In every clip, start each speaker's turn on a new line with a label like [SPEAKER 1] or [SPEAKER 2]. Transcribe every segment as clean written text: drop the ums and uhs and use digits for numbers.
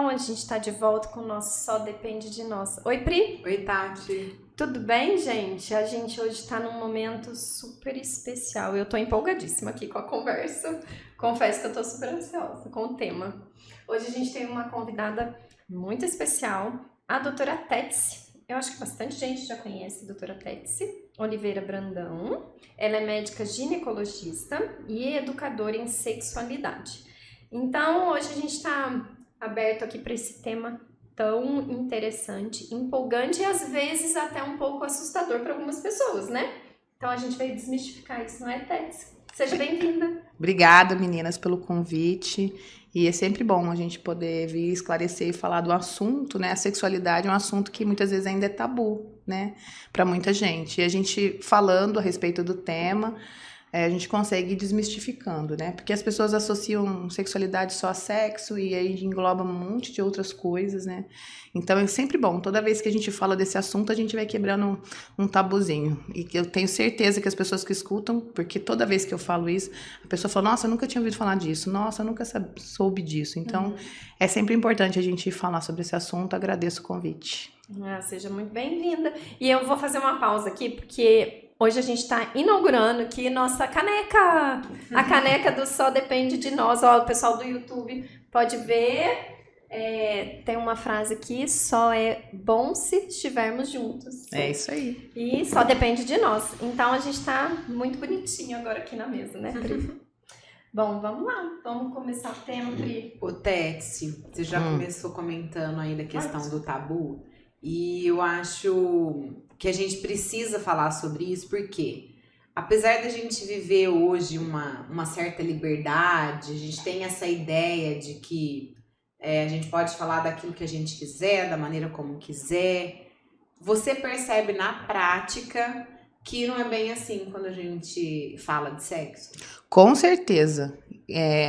[SPEAKER 1] Então, a gente está de volta com o nosso Só Depende de Nós. Oi, Pri?
[SPEAKER 2] Oi, Tati.
[SPEAKER 1] Tudo bem, gente? A gente hoje está num momento super especial. Eu tô empolgadíssima aqui com a conversa. Confesso que eu tô super ansiosa com o tema. Hoje a gente tem uma convidada muito especial, a doutora Tétsi. Eu acho que bastante gente já conhece a doutora Tétsi Oliveira Brandão. Ela é médica ginecologista e educadora em sexualidade. Então, hoje a gente está aberto aqui para esse tema tão interessante, empolgante e às vezes até um pouco assustador para algumas pessoas, né? Então, a gente veio desmistificar isso, não é, Tétsi? Seja bem-vinda.
[SPEAKER 2] Obrigada, meninas, pelo convite. E é sempre bom a gente poder vir esclarecer e falar do assunto, né? A sexualidade é um assunto que muitas vezes ainda é tabu, né? Para muita gente. E a gente falando a respeito do tema, a gente consegue ir desmistificando, né? Porque as pessoas associam sexualidade só a sexo e aí engloba um monte de outras coisas, né? Então é sempre bom, toda vez que a gente fala desse assunto, a gente vai quebrando um tabuzinho. E eu tenho certeza que as pessoas que escutam, porque toda vez que eu falo isso, a pessoa fala, nossa, eu nunca tinha ouvido falar disso, nossa, eu nunca soube disso. Então, é sempre importante a gente falar sobre esse assunto, agradeço o convite.
[SPEAKER 1] Seja muito bem-vinda. E eu vou fazer uma pausa aqui, porque hoje a gente está inaugurando aqui nossa caneca. A caneca do Só Depende de Nós. Ó, o pessoal do YouTube pode ver. Tem uma frase aqui, só é bom se estivermos juntos.
[SPEAKER 2] É isso aí.
[SPEAKER 1] E só depende de nós. Então a gente tá muito bonitinho agora aqui na mesa, né, Pri? Bom, vamos lá. Vamos começar o tema, Pri.
[SPEAKER 3] Ô, Tétsi, você já começou comentando aí da questão do tabu. E eu acho que a gente precisa falar sobre isso, porque apesar da gente viver hoje uma certa liberdade, a gente tem essa ideia de que a gente pode falar daquilo que a gente quiser, da maneira como quiser. Você percebe na prática que não é bem assim quando a gente fala de sexo?
[SPEAKER 2] Com certeza.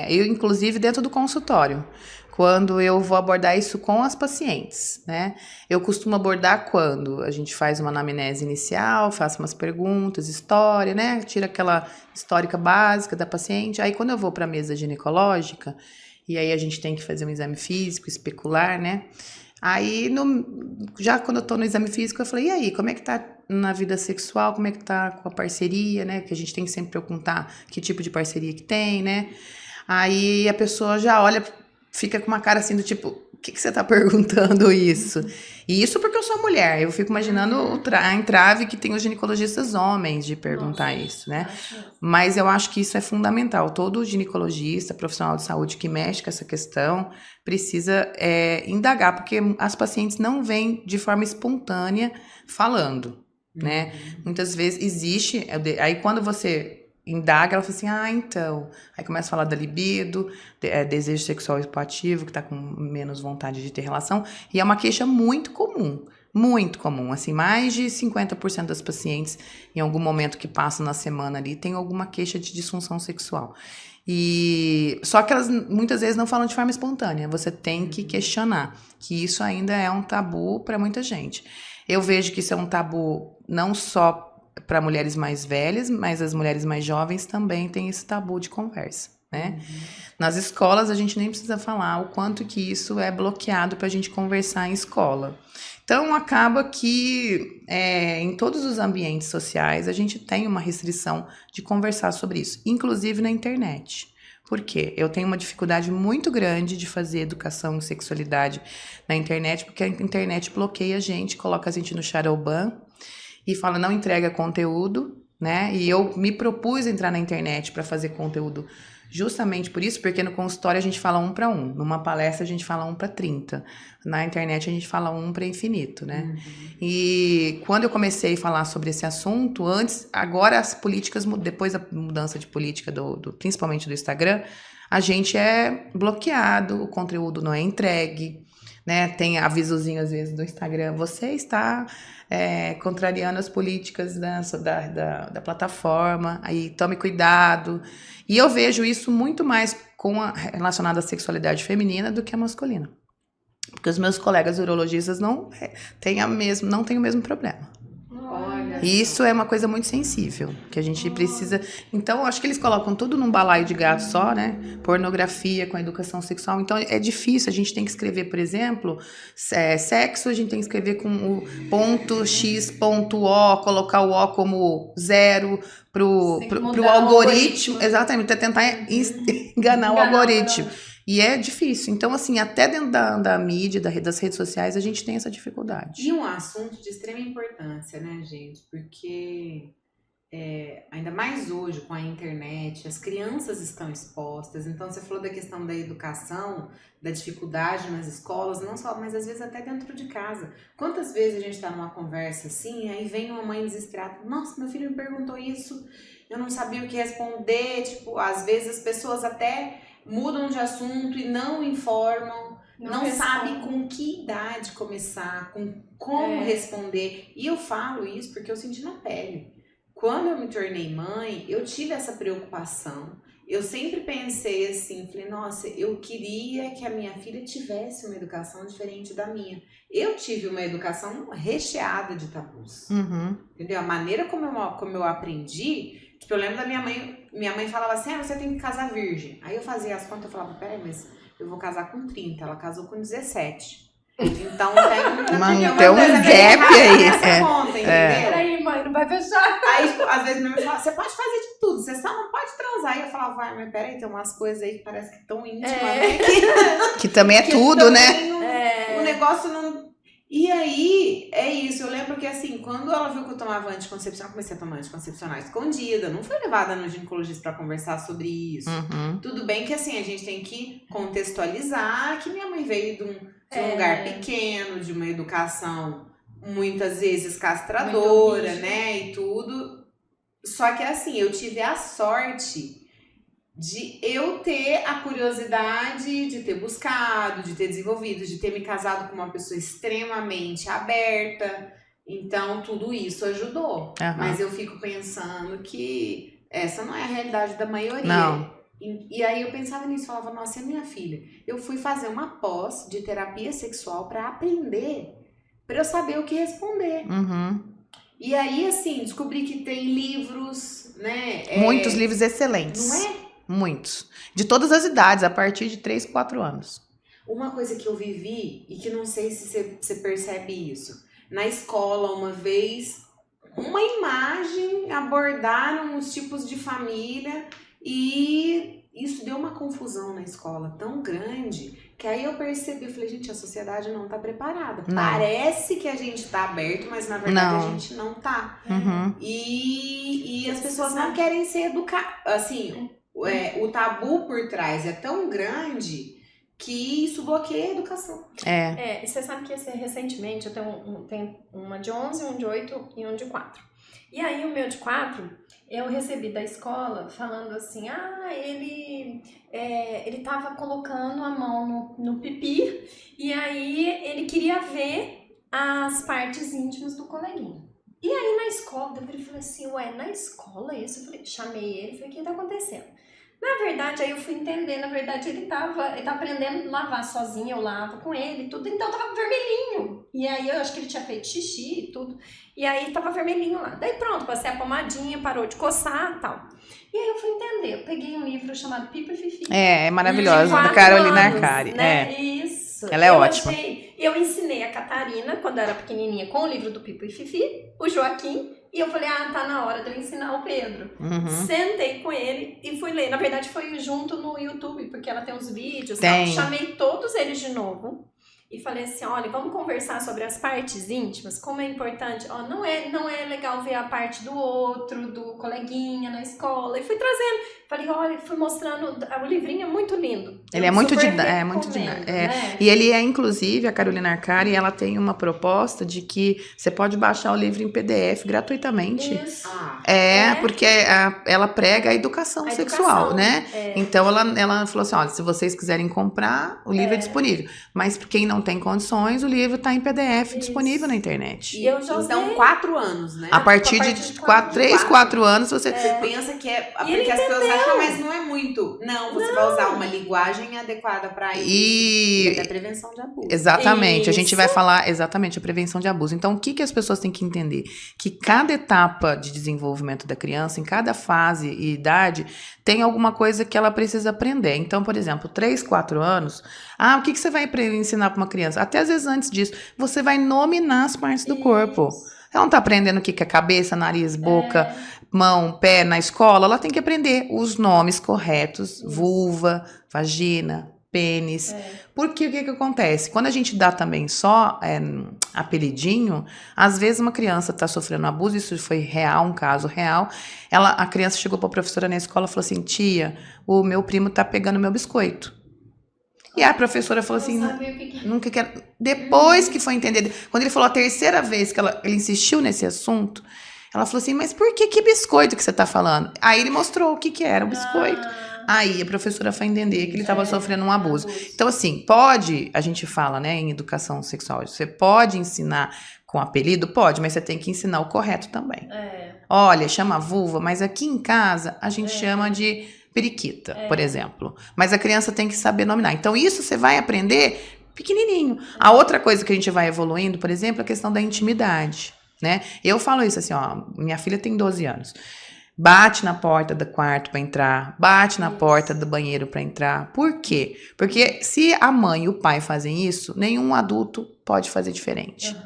[SPEAKER 2] Eu, inclusive, dentro do consultório, quando eu vou abordar isso com as pacientes, né? Eu costumo abordar quando a gente faz uma anamnese inicial, faço umas perguntas, história, né? Tira aquela histórica básica da paciente. Aí, quando eu vou para a mesa ginecológica, e aí a gente tem que fazer um exame físico, especular, né? Aí, já quando eu tô no exame físico, eu falei, e aí, como é que tá na vida sexual? Como é que tá com a parceria, né? Que a gente tem que sempre perguntar que tipo de parceria que tem, né? Aí a pessoa já olha, fica com uma cara assim do tipo, o que você tá perguntando isso? E isso porque eu sou mulher, eu fico imaginando a entrave que tem os ginecologistas homens de perguntar isso, né? Mas eu acho que isso é fundamental. Todo ginecologista, profissional de saúde que mexe com essa questão, precisa indagar, porque as pacientes não vêm de forma espontânea falando, né? Muitas vezes existe, aí quando você indaga, ela fala assim, então. Aí começa a falar da libido, desejo sexual hipoativo, que tá com menos vontade de ter relação. E é uma queixa muito comum, assim, mais de 50% das pacientes, em algum momento que passam na semana ali, tem alguma queixa de disfunção sexual. Só que elas muitas vezes não falam de forma espontânea, você tem que questionar, que isso ainda é um tabu para muita gente. Eu vejo que isso é um tabu não só para mulheres mais velhas, mas as mulheres mais jovens também têm esse tabu de conversa, né? Nas escolas, a gente nem precisa falar o quanto que isso é bloqueado para a gente conversar em escola. Então, acaba que em todos os ambientes sociais, a gente tem uma restrição de conversar sobre isso, inclusive na internet. Por quê? Eu tenho uma dificuldade muito grande de fazer educação em sexualidade na internet, porque a internet bloqueia a gente, coloca a gente no shadowban, e fala, não entrega conteúdo, né? E eu me propus entrar na internet para fazer conteúdo justamente por isso, porque no consultório a gente fala 1 para 1, numa palestra a gente fala 1 para 30, na internet a gente fala 1 para infinito, né? E quando eu comecei a falar sobre esse assunto, agora as políticas, depois da mudança de política, principalmente do Instagram, a gente é bloqueado, o conteúdo não é entregue, né? Tem avisozinho às vezes do Instagram, você está contrariando as políticas da plataforma, aí tome cuidado. E eu vejo isso muito mais relacionado à sexualidade feminina do que a masculina. Porque os meus colegas urologistas não têm o mesmo problema.
[SPEAKER 3] Olha,
[SPEAKER 2] E isso é uma coisa muito sensível, que a gente precisa... Então, eu acho que eles colocam tudo num balaio de gato só, né? Pornografia com a educação sexual. Então, é difícil. A gente tem que escrever, por exemplo, sexo, a gente tem que escrever com o ponto X, ponto O, colocar o O como 0 pro algoritmo. Exatamente, é tentar enganar o algoritmo. E é difícil. Então, assim, até dentro da mídia, das redes sociais, a gente tem essa dificuldade.
[SPEAKER 3] E um assunto de extrema importância, né, gente? Porque, ainda mais hoje, com a internet, as crianças estão expostas. Então, você falou da questão da educação, da dificuldade nas escolas, não só, mas às vezes até dentro de casa. Quantas vezes a gente está numa conversa assim, aí vem uma mãe desesperada, nossa, meu filho me perguntou isso, eu não sabia o que responder. Tipo, às vezes as pessoas até mudam de assunto e não informam, não sabem com que idade começar, com como responder. E eu falo isso porque eu senti na pele. Quando eu me tornei mãe, eu tive essa preocupação. Eu sempre pensei assim, falei, nossa, eu queria que a minha filha tivesse uma educação diferente da minha. Eu tive uma educação recheada de tabus. Entendeu? A maneira como eu aprendi... Tipo, eu lembro da minha mãe falava assim, você tem que casar virgem. Aí eu fazia as contas, eu falava, peraí, mas eu vou casar com 30, ela casou com 17. Então tem
[SPEAKER 2] um gap aí.
[SPEAKER 3] Essa conta, entendeu?
[SPEAKER 1] Peraí, mãe, não vai fechar.
[SPEAKER 3] Aí, tipo, às vezes minha mãe falava, você pode fazer de tudo, você só não pode transar. Aí eu falava, vai, mas peraí, tem umas coisas aí que parece que tão íntimas, né?
[SPEAKER 2] Que também é tudo, né?
[SPEAKER 3] O negócio não... E aí, é isso, eu lembro que assim, quando ela viu que eu tomava anticoncepcional, eu comecei a tomar anticoncepcional escondida, não fui levada no ginecologista pra conversar sobre isso. Tudo bem que assim, a gente tem que contextualizar que minha mãe veio de um lugar pequeno, de uma educação muitas vezes castradora, né, e tudo. Só que assim, eu tive a sorte de eu ter a curiosidade, de ter buscado, de ter desenvolvido, de ter me casado com uma pessoa extremamente aberta. Então, tudo isso ajudou. Mas eu fico pensando que essa não é a realidade da maioria.
[SPEAKER 2] Não.
[SPEAKER 3] E aí eu pensava nisso, falava, nossa, é minha filha. Eu fui fazer uma pós de terapia sexual para aprender, para eu saber o que responder. E aí, assim, descobri que tem livros, né?
[SPEAKER 2] Muitos livros excelentes.
[SPEAKER 3] Não é?
[SPEAKER 2] Muitos. De todas as idades, a partir de 3, 4 anos.
[SPEAKER 3] Uma coisa que eu vivi, e que não sei se você percebe isso. Na escola, uma vez, uma imagem, abordaram os tipos de família e isso deu uma confusão na escola tão grande que aí eu percebi, eu falei, gente, a sociedade não tá preparada.
[SPEAKER 2] Não.
[SPEAKER 3] Parece que a gente tá aberto, mas na verdade a gente não tá. E as pessoas não querem ser educadas. Assim, o tabu por trás é tão grande que isso bloqueia a educação.
[SPEAKER 1] E você sabe que recentemente eu tenho uma de 11, um de 8 e um de 4. E aí o meu de 4, eu recebi da escola falando assim, ele tava colocando a mão no pipi e aí ele queria ver as partes íntimas do coleguinha. E aí na escola, eu falei assim, na escola isso? Eu falei, chamei ele, falei, o que tá acontecendo? Na verdade, aí eu fui entender, na verdade ele tá aprendendo a lavar sozinho, eu lavo com ele e tudo, então tava vermelhinho. E aí eu acho que ele tinha feito xixi e tudo, e aí tava vermelhinho lá. Daí pronto, passei a pomadinha, parou de coçar e tal. E aí eu fui entender, eu peguei um livro chamado Pipi e Fifi.
[SPEAKER 2] É maravilhoso, da Carolina Arcari.
[SPEAKER 1] Né? Isso.
[SPEAKER 2] Ela é ótima.
[SPEAKER 1] Eu ensinei a Catarina, quando era pequenininha, com o livro do Pipi e Fifi, o Joaquim, e eu falei, tá na hora de eu ensinar o Pedro. Sentei com ele e fui ler. Na verdade, foi junto no YouTube, porque ela tem uns vídeos. Tal. Chamei todos eles de novo e falei assim, olha, vamos conversar sobre as partes íntimas, como é importante. Não é legal ver a parte do outro, do coleguinha na escola. E fui trazendo. Falei, olha, fui mostrando. O livrinho é muito lindo.
[SPEAKER 2] Ele é muito didático.
[SPEAKER 1] Né?
[SPEAKER 2] E ele inclusive, a Carolina Arcari, ela tem uma proposta de que você pode baixar o livro em PDF gratuitamente.
[SPEAKER 1] Isso.
[SPEAKER 2] Porque ela prega a educação sexual, né? Então ela falou assim, olha, se vocês quiserem comprar, o livro é disponível. Mas quem não não tem condições, o livro está em PDF disponível na internet.
[SPEAKER 1] E eu já
[SPEAKER 3] Então, 4 anos, né?
[SPEAKER 2] A partir de 3, 4 anos, você...
[SPEAKER 3] Você pensa que é... Porque as pessoas acham, mas não é muito. Não, você vai usar uma linguagem adequada para isso.
[SPEAKER 2] E
[SPEAKER 3] é prevenção de abuso.
[SPEAKER 2] Exatamente, a gente vai falar exatamente a prevenção de abuso. Então, o que as pessoas têm que entender? Que cada etapa de desenvolvimento da criança, em cada fase e idade, tem alguma coisa que ela precisa aprender. Então, por exemplo, 3, 4 anos, o que você vai ensinar para uma criança? Até às vezes antes disso, você vai nominar as partes do corpo. Ela não está aprendendo o que é cabeça, nariz, boca, mão, pé na escola. Ela tem que aprender os nomes corretos, vulva, vagina, pênis. Porque o que acontece? Quando a gente dá também só apelidinho, às vezes uma criança está sofrendo abuso, isso foi real, um caso real. A criança chegou para a professora na escola e falou assim: tia, o meu primo tá pegando meu biscoito. E a professora falou assim, nunca quero. Depois que foi entender, quando ele falou a terceira vez que ele insistiu nesse assunto, ela falou assim, mas por que biscoito que você tá falando? Aí ele mostrou o que era o biscoito. Aí a professora foi entender que ele estava sofrendo um abuso. Então, assim, a gente fala, né, em educação sexual, você pode ensinar com apelido? Pode, mas você tem que ensinar o correto também. Olha, chama vulva, mas aqui em casa a gente chama de periquita, por exemplo. Mas a criança tem que saber nominar. Então, isso você vai aprender pequenininho. A outra coisa que a gente vai evoluindo, por exemplo, é a questão da intimidade, né? Eu falo isso assim, minha filha tem 12 anos. Bate na porta do quarto para entrar, bate na porta do banheiro para entrar. Por quê? Porque se a mãe e o pai fazem isso, nenhum adulto pode fazer diferente.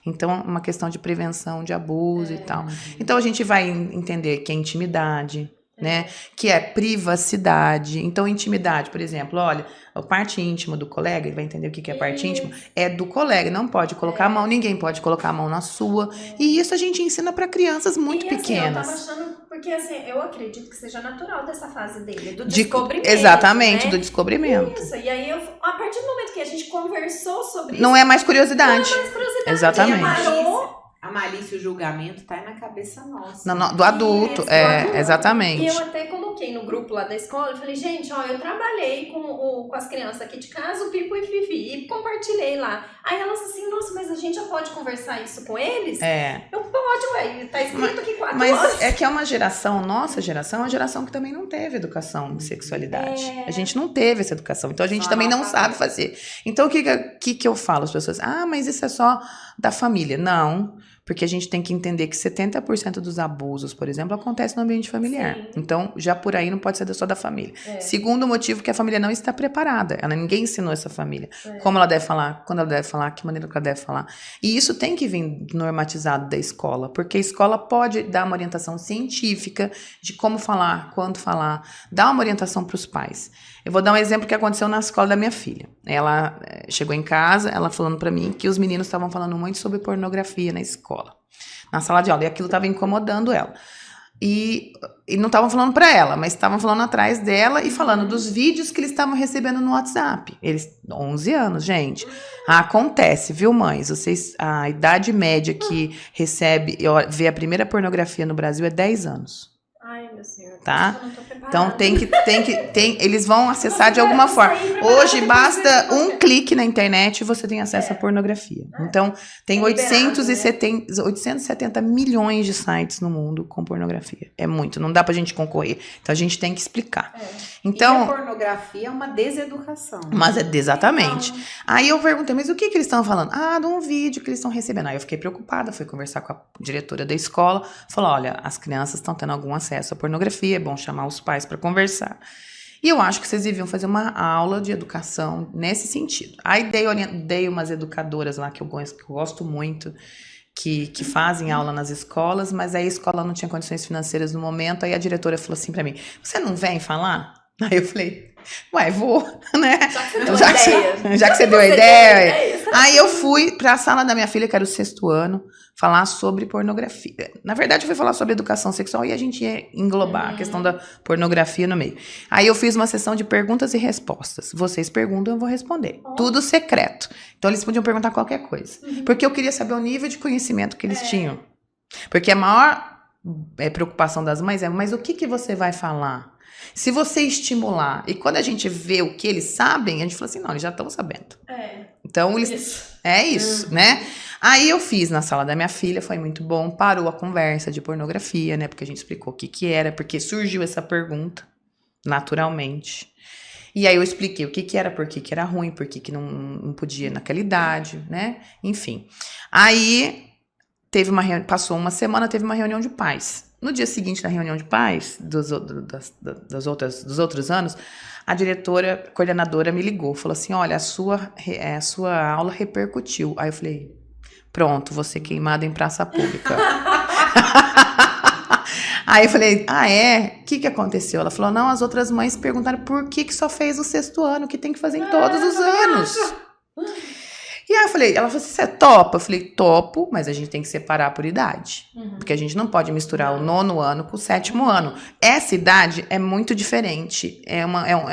[SPEAKER 2] Então, é uma questão de prevenção de abuso e tal. Então, a gente vai entender que é intimidade, né? Que é privacidade. Então, intimidade, por exemplo, olha, a parte íntima do colega, ele vai entender o que é parte íntima, é do colega, não pode colocar a mão, ninguém pode colocar a mão na sua. E isso a gente ensina para crianças muito pequenas.
[SPEAKER 1] Eu tava achando, porque assim, eu acredito que seja natural dessa fase dele, do descobrimento.
[SPEAKER 2] Exatamente,
[SPEAKER 1] né?
[SPEAKER 2] do descobrimento.
[SPEAKER 1] Isso, e aí a partir do momento que a gente conversou sobre isso.
[SPEAKER 2] Não é mais curiosidade.
[SPEAKER 1] Não é mais curiosidade.
[SPEAKER 2] Exatamente.
[SPEAKER 3] A malícia e o julgamento tá na cabeça nossa.
[SPEAKER 2] Do adulto, exatamente.
[SPEAKER 1] E eu até coloquei no grupo lá da escola, eu falei, gente, eu trabalhei com as crianças aqui de casa, o Pipo e Fifi, e compartilhei lá. Aí elas assim, nossa, mas a gente já pode conversar isso com eles? Eu pode, tá escrito aqui 4 anos.
[SPEAKER 2] Mas é que é uma geração, nossa geração, é uma geração que também não teve educação de sexualidade. A gente não teve essa educação, então a gente também não sabe fazer. Então o que eu falo às pessoas? Mas isso é só da família. Não. Porque a gente tem que entender que 70% dos abusos, por exemplo, acontece no ambiente familiar. Sim. Então, já por aí não pode ser só da família. Segundo motivo, que a família não está preparada. Ninguém ensinou essa família. Como ela deve falar, quando ela deve falar, que maneira que ela deve falar. E isso tem que vir normatizado da escola. Porque a escola pode dar uma orientação científica de como falar, quando falar. Dar uma orientação para os pais. Eu vou dar um exemplo que aconteceu na escola da minha filha. Ela chegou em casa, ela falando pra mim que os meninos estavam falando muito sobre pornografia na escola, na sala de aula, e aquilo estava incomodando ela. E não estavam falando pra ela, mas estavam falando atrás dela e falando dos vídeos que eles estavam recebendo no WhatsApp. Eles, 11 anos, gente. Acontece, viu, mães? A idade média que vê a primeira pornografia no Brasil é 10 anos.
[SPEAKER 1] Ai, meu Senhor.
[SPEAKER 2] Tá? Então eles vão acessar de alguma forma. Hoje basta um clique na internet e você tem acesso à pornografia. Então tem 870 milhões de sites no mundo com pornografia. É muito, não dá pra gente concorrer. Então a gente tem que explicar. Então,
[SPEAKER 3] e a pornografia é uma deseducação.
[SPEAKER 2] Mas exatamente. Aí eu perguntei, mas o que eles estão falando? De um vídeo que eles estão recebendo. Aí eu fiquei preocupada, fui conversar com a diretora da escola, falou, olha, as crianças estão tendo algum acesso à pornografia, é bom chamar os pais para conversar. E eu acho que vocês deviam fazer uma aula de educação nesse sentido. Aí dei umas educadoras lá que eu gosto muito, que fazem aula nas escolas, mas aí a escola não tinha condições financeiras no momento, aí a diretora falou assim para mim, você não vem falar? Aí eu falei, vou, né? Já que você deu a ideia. Aí eu fui para a sala da minha filha, que era o 6º ano, falar sobre pornografia. Na verdade, eu fui falar sobre educação sexual e a gente ia englobar a questão da pornografia no meio. Aí eu fiz uma sessão de perguntas e respostas. Vocês perguntam, eu vou responder. Tudo secreto. Então eles podiam perguntar qualquer coisa. Porque eu queria saber o nível de conhecimento que eles tinham. Porque a maior preocupação das mães mas o que você vai falar? Se você estimular, e quando a gente vê o que eles sabem, a gente fala assim, não, eles já estão sabendo. Então, é isso, né? Aí eu fiz na sala da minha filha, foi muito bom, parou a conversa de pornografia, né? Porque a gente explicou o que era, porque surgiu essa pergunta, naturalmente. E aí eu expliquei o que era, por que era ruim, por que não podia naquela idade, né? Enfim. Aí passou uma semana, teve uma reunião de pais. No dia seguinte da reunião de pais, dos outros anos, a coordenadora me ligou, falou assim, olha, a sua aula repercutiu. Aí eu falei, pronto, vou ser queimada em praça pública. Aí eu falei, o que aconteceu? Ela falou, não, as outras mães perguntaram por que só fez o 6º ano, que tem que fazer em todos os anos. E aí ela falou assim, você topa? Eu falei, topo, mas a gente tem que separar por idade. Porque a gente não pode misturar o 9º ano com o 7º ano. Essa idade é muito diferente. É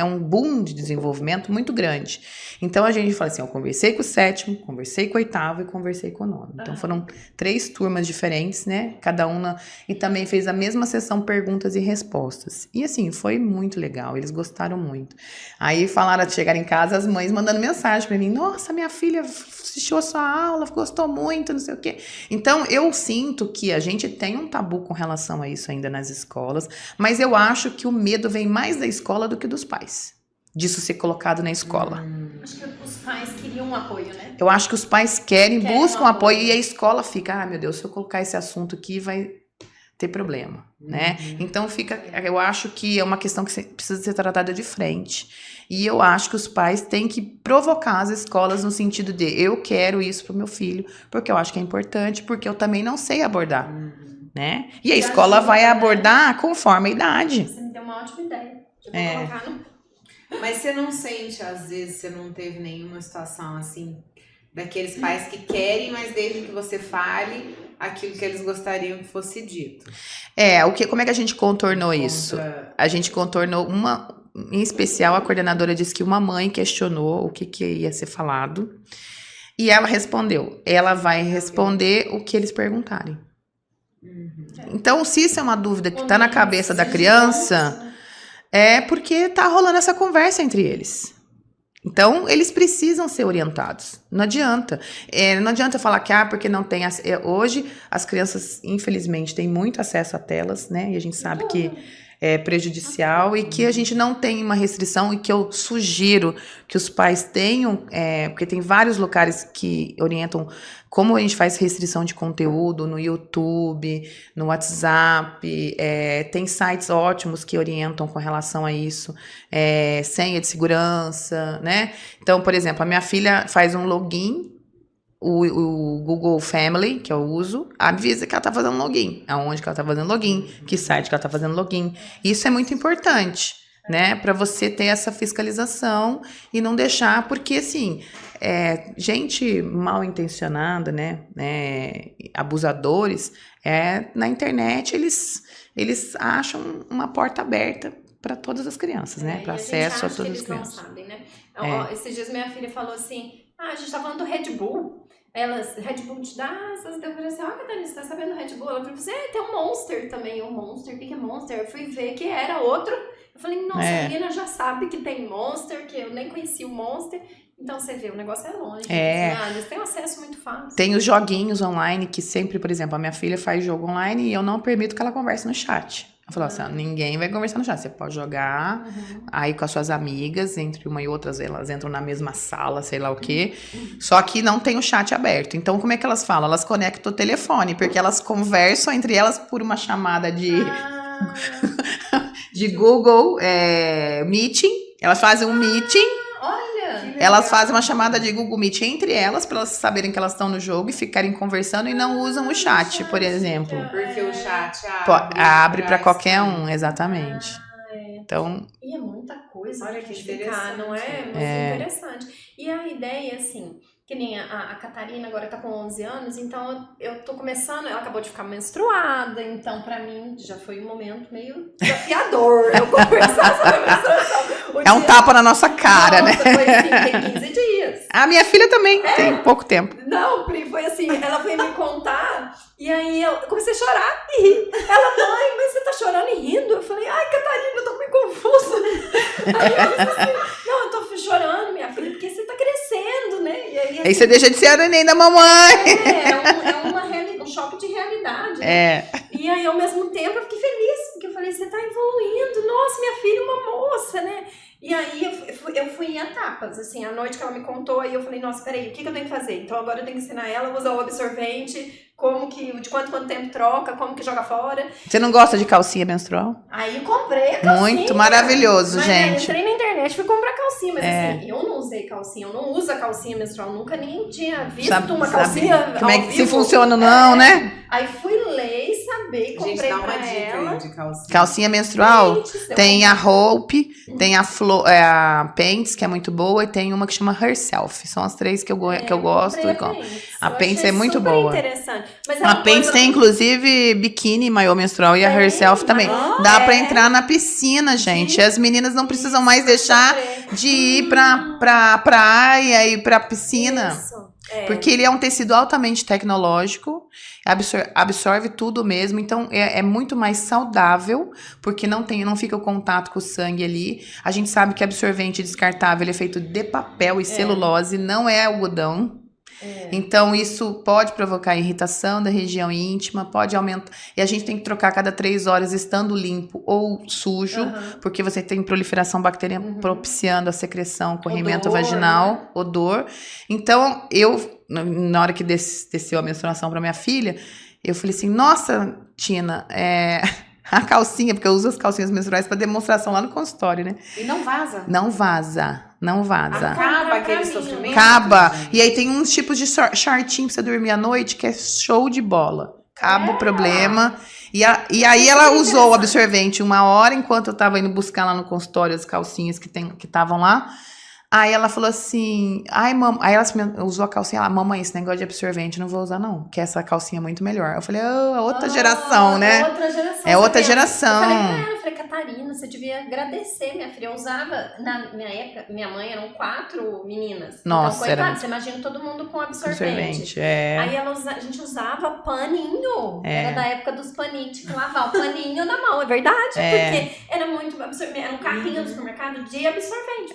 [SPEAKER 2] um boom de desenvolvimento muito grande. Então a gente fala assim, eu conversei com o 7º, conversei com o 8º e conversei com o 9º. Então foram 3 turmas diferentes, né? Cada uma. E também fez a mesma sessão perguntas e respostas. E assim, foi muito legal. Eles gostaram muito. Aí falaram de chegar em casa, as mães mandando mensagem pra mim. Nossa, minha filha assistiu a sua aula, gostou muito, não sei o quê. Então, eu sinto que a gente tem um tabu com relação a isso ainda nas escolas, mas eu acho que o medo vem mais da escola do que dos pais, disso ser colocado na escola.
[SPEAKER 1] Acho que os pais queriam um apoio, né?
[SPEAKER 2] Eu acho que os pais buscam apoio e a escola fica, meu Deus, se eu colocar esse assunto aqui, vai ter problema, né? Então eu acho que é uma questão que precisa ser tratada de frente. E eu acho que os pais têm que provocar as escolas no sentido de eu quero isso pro meu filho, porque eu acho que é importante, porque eu também não sei abordar, né? E a escola vai abordar conforme a idade.
[SPEAKER 1] Você me deu uma ótima ideia. Eu vou colocar no...
[SPEAKER 3] Mas você não sente, às vezes, você não teve nenhuma situação assim, daqueles pais que querem, mas desde que você fale aquilo que eles gostariam que fosse dito.
[SPEAKER 2] Como é que a gente contornou isso? A gente contornou em especial, a coordenadora disse que uma mãe questionou o que ia ser falado e ela respondeu. Ela vai responder o que eles perguntarem. Então, se isso é uma dúvida que está na cabeça da criança, é porque tá rolando essa conversa entre eles. Então, eles precisam ser orientados. Não adianta. Não adianta falar que, porque não tem... Hoje, as crianças, infelizmente, têm muito acesso a telas, né? E a gente sabe que é prejudicial e que a gente não tem uma restrição e que eu sugiro que os pais tenham, porque tem vários locais que orientam como a gente faz restrição de conteúdo no YouTube, no WhatsApp, tem sites ótimos que orientam com relação a isso, senha de segurança, né? Então, por exemplo, a minha filha faz um login, o Google Family, que eu uso, avisa que ela tá fazendo login, aonde que ela tá fazendo login, que site que ela tá fazendo login. Isso é muito importante, né? Para você ter essa fiscalização e não deixar, porque assim, gente mal intencionada, né? Abusadores, na internet eles acham uma porta aberta para todas as crianças, né? Para acesso a todas as crianças.
[SPEAKER 1] Não sabem, né? Esses dias minha filha falou assim, a gente tá falando do Red Bull. Red Bull te dá essas... Eu falei assim, Catarina, você tá sabendo do Red Bull? Ela falou assim, tem um Monster também. O Monster, o que é Monster? Eu fui ver que era outro. Eu falei, nossa, a menina já sabe que tem Monster, que eu nem conhecia o Monster. Então, você vê, o negócio é longe. Eles têm acesso muito fácil.
[SPEAKER 2] Tem os joguinhos online que sempre, por exemplo, a minha filha faz jogo online e eu não permito que ela converse no chat. Eu falo assim, ninguém vai conversar no chat. Você pode jogar aí com as suas amigas, entre uma e outra, elas entram na mesma sala, sei lá o quê. Só que não tem o chat aberto. Então, como é que elas falam? Elas conectam o telefone, porque elas conversam entre elas por uma chamada de Google Meeting. Elas fazem um meeting. Elas fazem uma chamada de Google Meet entre elas, para elas saberem que elas estão no jogo e ficarem conversando e não usam o chat, por exemplo.
[SPEAKER 3] Porque o chat
[SPEAKER 2] abre para qualquer um, exatamente. Então,
[SPEAKER 1] e é muita coisa.
[SPEAKER 3] Olha que interessante.
[SPEAKER 1] Não é? Muito interessante. E a ideia, assim, que nem a Catarina agora tá com 11 anos, então eu tô começando, ela acabou de ficar menstruada, então pra mim já foi um momento meio desafiador eu conversar sobre a menstruação.
[SPEAKER 2] Um tapa na nossa cara, né?
[SPEAKER 1] Foi assim, tem 15 dias.
[SPEAKER 2] A minha filha também tem pouco tempo.
[SPEAKER 1] Não, Pri, foi assim, ela veio me contar, e aí eu comecei a chorar e rir. Ela, mãe, mas você tá chorando e rindo? Eu falei, Catarina, eu tô com confusa. Aí eu disse assim, não, eu tô chorando, minha filha, porque você tá crescendo, né? E aí,
[SPEAKER 2] Aí você deixa de ser a neném da mamãe.
[SPEAKER 1] Um choque de realidade, né? E aí, ao mesmo tempo, eu fiquei feliz, porque eu falei, você tá evoluindo, nossa, minha filha é uma moça, né? E aí, eu fui em etapas, assim, à noite que ela me contou, aí eu falei, nossa, peraí, o que eu tenho que fazer? Então, agora eu tenho que ensinar ela a usar o absorvente, de quanto tempo troca, como que joga fora.
[SPEAKER 2] Você não gosta de calcinha menstrual?
[SPEAKER 1] Aí, eu comprei a calcinha.
[SPEAKER 2] Muito maravilhoso,
[SPEAKER 1] mas,
[SPEAKER 2] gente.
[SPEAKER 1] Eu entrei na internet e fui comprar calcinha, mas assim, eu não usei calcinha, eu não uso a calcinha menstrual, nunca nem tinha visto uma calcinha
[SPEAKER 2] como é que
[SPEAKER 1] ao
[SPEAKER 2] se
[SPEAKER 1] vivo.
[SPEAKER 2] funciona não, né?
[SPEAKER 1] Aí fui ler e saber, comprei
[SPEAKER 3] gente, dá uma
[SPEAKER 1] pra
[SPEAKER 3] dica
[SPEAKER 1] ela.
[SPEAKER 3] aí de calcinha.
[SPEAKER 2] Calcinha menstrual,
[SPEAKER 1] Gente,
[SPEAKER 2] tem a Hope, tem a Pants, que é muito boa, e tem uma que chama Herself. São as três que eu gosto. A Pants é muito boa.
[SPEAKER 1] Interessante. Mas
[SPEAKER 2] A Pants tem, inclusive, biquíni, maiô menstrual, e a Herself também. Dá pra entrar na piscina, gente. As meninas não precisam mais deixar de ir pra praia e pra piscina.
[SPEAKER 1] Isso.
[SPEAKER 2] Porque ele é um tecido altamente tecnológico, absorve tudo mesmo, então é muito mais saudável, porque não fica o contato com o sangue ali. A gente sabe que absorvente descartável ele é feito de papel e celulose, não é algodão. Então, isso pode provocar irritação da região íntima, pode aumentar. E a gente tem que trocar a cada 3 horas, estando limpo ou sujo, porque você tem proliferação bacteriana propiciando a secreção, corrimento vaginal, odor. Então, na hora que desceu a menstruação para minha filha, eu falei assim: nossa, Tina, a calcinha, porque eu uso as calcinhas menstruais para demonstração lá no consultório, né?
[SPEAKER 3] E não vaza?
[SPEAKER 2] Não vaza. Não vaza.
[SPEAKER 3] Acaba aquele sofrimento.
[SPEAKER 2] Acaba. E aí tem uns tipos de shortinho pra você dormir à noite que é show de bola. Acaba o problema. E aí ela usou o absorvente 1 hora, enquanto eu tava indo buscar lá no consultório as calcinhas que estavam lá. Aí ela falou assim, aí ela usou a calcinha, mamãe, esse negócio de absorvente não vou usar não, que essa calcinha é muito melhor. Eu falei, outra geração, né?
[SPEAKER 1] É outra geração.
[SPEAKER 2] É outra geração.
[SPEAKER 1] Eu falei, Catarina, você devia agradecer, minha filha. Eu usava, na minha época, minha mãe, eram 4 meninas.
[SPEAKER 2] Nossa,
[SPEAKER 1] então, coitada, você imagina todo mundo com absorvente. Aí a gente usava paninho. Era da época dos paninhos, tinha que lavar o paninho na mão, é verdade. Porque era muito absorvente, era um carrinho no supermercado de absorvente.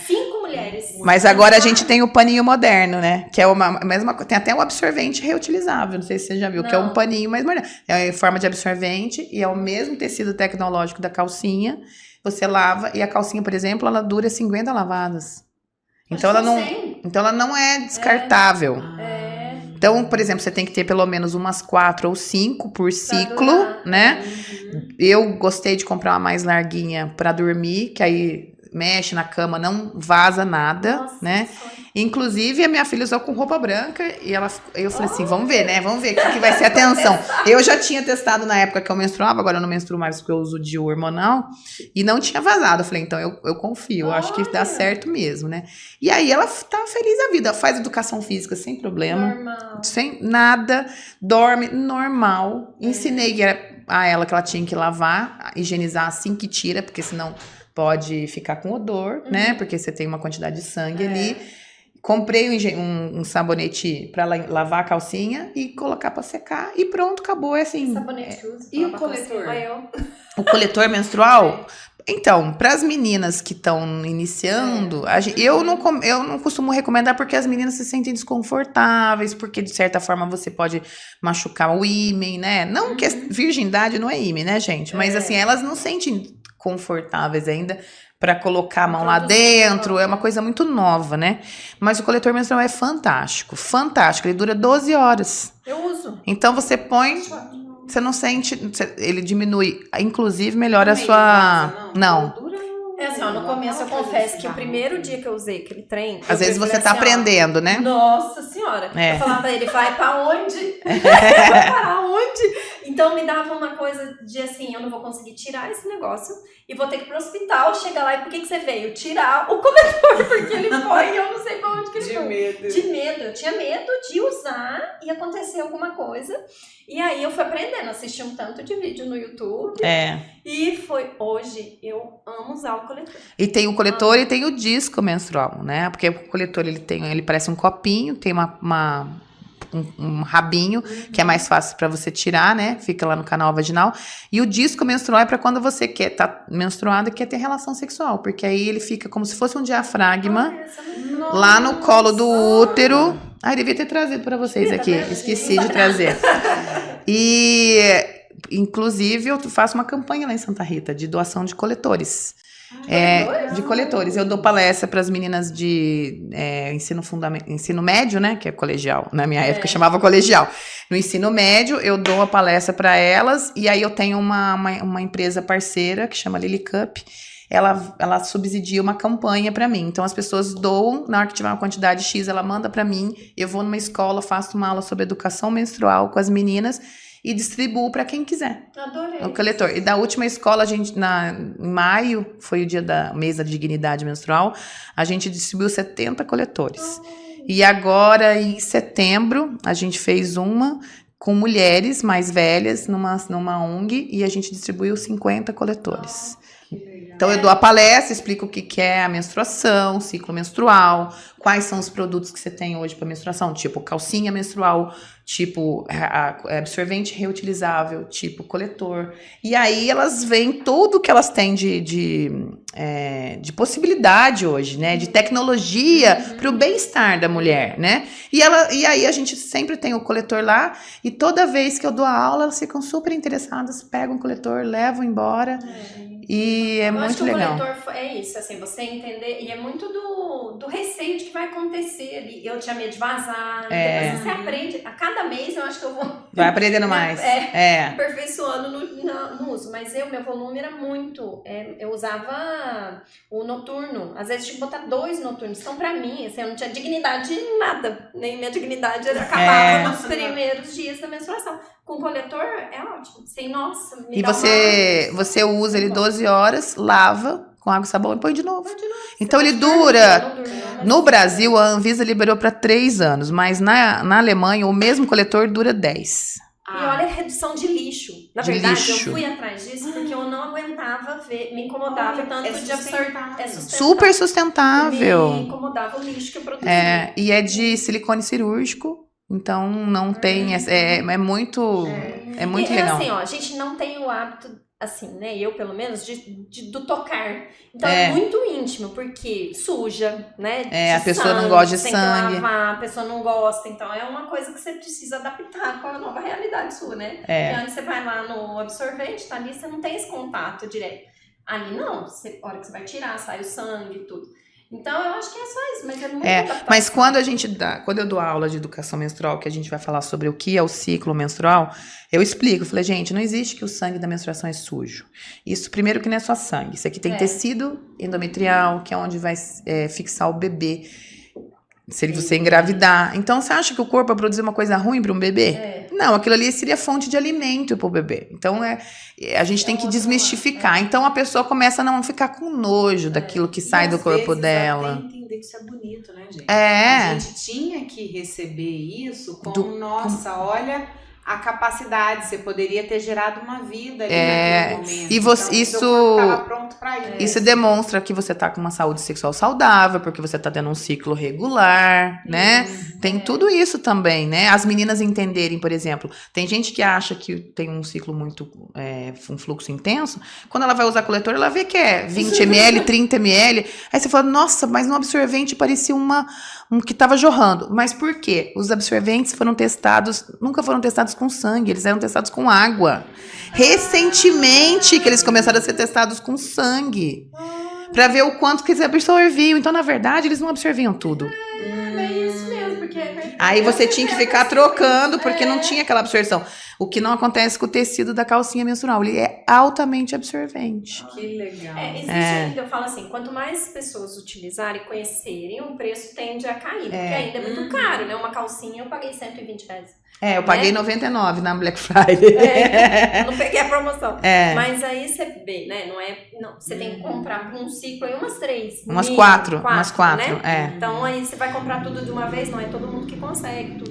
[SPEAKER 1] 5 mulheres.
[SPEAKER 2] Mas agora a gente tem o paninho moderno, né? Que é uma mesma coisa. Tem até o absorvente reutilizável, não sei se você já viu, que é um paninho mais moderno. É em forma de absorvente e é o mesmo tecido tecnológico da calcinha. Você lava e a calcinha, por exemplo, ela dura 50 lavadas. Então ela não é descartável. Então, por exemplo, você tem que ter pelo menos umas 4 ou 5 por ciclo, né? Eu gostei de comprar uma mais larguinha para dormir, que aí mexe na cama, não vaza nada, né? Inclusive, a minha filha usou com roupa branca e eu falei assim, vamos ver, né? Vamos ver o que vai ser a tensão. Eu já tinha testado na época que eu menstruava, agora eu não menstruo mais porque eu uso DIU hormonal e não tinha vazado. Eu falei, então eu confio, eu acho que dá certo mesmo, né? E aí ela tá feliz da vida, faz educação física sem problema, sem nada, dorme normal. Ensinei a ela que ela tinha que lavar, higienizar assim que tira, porque senão pode ficar com odor, né? Porque você tem uma quantidade de sangue ali. Comprei um sabonete para lavar a calcinha e colocar para secar e pronto, acabou. É assim.
[SPEAKER 1] Sabonete usa.
[SPEAKER 3] E o coletor?
[SPEAKER 2] O coletor menstrual? Então, para as meninas que estão iniciando, eu não costumo recomendar porque as meninas se sentem desconfortáveis, porque de certa forma você pode machucar o ímen, né? Não que virgindade não é ímen, né, gente? Mas assim, elas não sentem confortáveis ainda para colocar a mão lá dentro, é uma coisa muito nova, né? Mas o coletor menstrual é fantástico, fantástico, ele dura 12 horas.
[SPEAKER 1] Eu uso.
[SPEAKER 2] Então você põe, você não sente, ele diminui, inclusive melhora a sua... Não.
[SPEAKER 1] É assim, no começo eu confesso que o primeiro dia que eu usei aquele trem...
[SPEAKER 2] Às vezes você tá aprendendo, né?
[SPEAKER 1] Nossa senhora! Eu falava pra ele, vai pra onde? Vai para onde? Então me dava uma coisa de assim, eu não vou conseguir tirar esse negócio e vou ter que ir pro hospital, chegar lá e por que você veio? Tirar o coletor, porque ele foi e eu não sei pra onde que ele foi. De medo. Eu tinha medo de usar e acontecer alguma coisa. E aí eu fui aprendendo, assisti um tanto de vídeo no YouTube. E hoje eu amo usar o coletor.
[SPEAKER 2] E tem o coletor e tem o disco menstrual, né? Porque o coletor ele parece um copinho, tem uma um rabinho, que é mais fácil para você tirar, né? Fica lá no canal vaginal. E o disco menstrual é para quando você tá menstruada e quer ter relação sexual, porque aí ele fica como se fosse um diafragma lá no colo do útero. Ai, devia ter trazido para vocês aqui. Esqueci de trazer. E, inclusive, eu faço uma campanha lá em Santa Rita de doação de coletores. De coletores. Eu dou palestra para as meninas de ensino médio, né? Que é colegial. Na minha época chamava colegial. No ensino médio, eu dou a palestra para elas. E aí eu tenho uma empresa parceira que chama Lily Cup. Ela subsidia uma campanha para mim. Então as pessoas doam, na hora que tiver uma quantidade X, ela manda para mim. Eu vou numa escola, faço uma aula sobre educação menstrual com as meninas e distribuo para quem quiser.
[SPEAKER 1] Adorei.
[SPEAKER 2] O coletor. E da última escola, a gente, em maio, foi o dia da mês da dignidade menstrual, a gente distribuiu 70 coletores. E agora, em setembro, a gente fez uma com mulheres mais velhas numa ONG e a gente distribuiu 50 coletores. Então, eu dou a palestra, explico o que é a menstruação, ciclo menstrual, quais são os produtos que você tem hoje para menstruação, tipo calcinha menstrual, tipo absorvente reutilizável, tipo coletor. E aí, elas veem tudo que elas têm de possibilidade hoje, né? De tecnologia para o bem-estar da mulher, né? E aí, a gente sempre tem o coletor lá e toda vez que eu dou a aula, elas ficam super interessadas, pegam o coletor, levam embora. E é muito legal.
[SPEAKER 1] O coletor é isso, assim, você entender, e é muito do receio de que vai acontecer ali. Eu tinha medo de vazar, depois você aprende, a cada mês eu acho que eu vou...
[SPEAKER 2] Vai aprendendo mais.
[SPEAKER 1] Aperfeiçoando no uso, mas meu volume era muito, eu usava o noturno, às vezes tinha que botar 2 noturnos, então pra mim, assim, eu não tinha dignidade de nada, nem minha dignidade acabava nos primeiros dias da menstruação. Com coletor é ótimo. Sem nossa,
[SPEAKER 2] e você usa ele 12 horas, lava com água e sabão e põe de novo. Então ele dura. No Brasil, a Anvisa liberou para 3 anos, mas na Alemanha o mesmo coletor dura 10.
[SPEAKER 1] E olha a redução de lixo. Na verdade, eu fui atrás disso porque eu não aguentava ver, me incomodava tanto de absorver.
[SPEAKER 2] Super sustentável.
[SPEAKER 1] Me incomodava o lixo que eu produzia.
[SPEAKER 2] E é de silicone cirúrgico. Então, não tem... É muito legal.
[SPEAKER 1] Assim, ó, a gente não tem o hábito, assim, né? Eu, pelo menos, do tocar. Então, é muito íntimo, porque suja, né?
[SPEAKER 2] A pessoa não gosta de sangue.
[SPEAKER 1] Tem que lavar, a pessoa não gosta. Então, é uma coisa que você precisa adaptar com a nova realidade sua, né? Porque antes você vai lá no absorvente, tá ali, você não tem esse contato direto. Ali, não. A hora que você vai tirar, sai o sangue e tudo. Então, eu acho que é só isso, mas é muito adaptável.
[SPEAKER 2] Mas quando eu dou aula de educação menstrual, que a gente vai falar sobre o que é o ciclo menstrual, eu explico, falei, gente, não existe que o sangue da menstruação é sujo. Isso, primeiro, que não é só sangue. Isso aqui tem tecido endometrial, que é onde vai fixar o bebê, se você engravidar. Então, você acha que o corpo vai produzir uma coisa ruim para um bebê? Não, aquilo ali seria fonte de alimento para o bebê. Então, a gente tem que desmistificar. Então, a pessoa começa a não ficar com nojo daquilo que sai do corpo dela.
[SPEAKER 3] Até entender que isso é bonito, né, gente?
[SPEAKER 2] A
[SPEAKER 3] gente tinha que receber isso como, olha... a capacidade, você poderia ter gerado uma vida ali naquele momento.
[SPEAKER 2] E você,
[SPEAKER 3] então, isso estava pronto para isso.
[SPEAKER 2] Isso demonstra que você tá com uma saúde sexual saudável, porque você tá tendo um ciclo regular, né? Tem tudo isso também, né? As meninas entenderem, por exemplo, tem gente que acha que tem um ciclo muito, um fluxo intenso, quando ela vai usar coletor, ela vê que é 20 ml, 30 ml, aí você fala, nossa, mas no absorvente parecia um que tava jorrando. Mas por quê? Os absorventes nunca foram testados com sangue, eles eram testados com água. Recentemente que eles começaram a ser testados com sangue. Pra ver o quanto que eles absorviam. Então, na verdade, eles não absorviam tudo.
[SPEAKER 1] É isso mesmo, porque...
[SPEAKER 2] Aí você tinha que ficar trocando, porque não tinha aquela absorção. O que não acontece com o tecido da calcinha menstrual. Ele é altamente absorvente.
[SPEAKER 3] Que legal.
[SPEAKER 1] Eu falo assim, quanto mais pessoas utilizarem e conhecerem, o preço tende a cair. Porque ainda é muito caro, né? Uma calcinha eu paguei 120 reais.
[SPEAKER 2] Eu paguei 99 na Black Friday.
[SPEAKER 1] Eu não peguei a promoção. Mas aí você vê, né? Você tem que comprar para um ciclo aí umas 3.
[SPEAKER 2] Umas 4.
[SPEAKER 1] Né? Então aí você vai comprar tudo de uma vez, não é todo mundo que consegue. Tudo.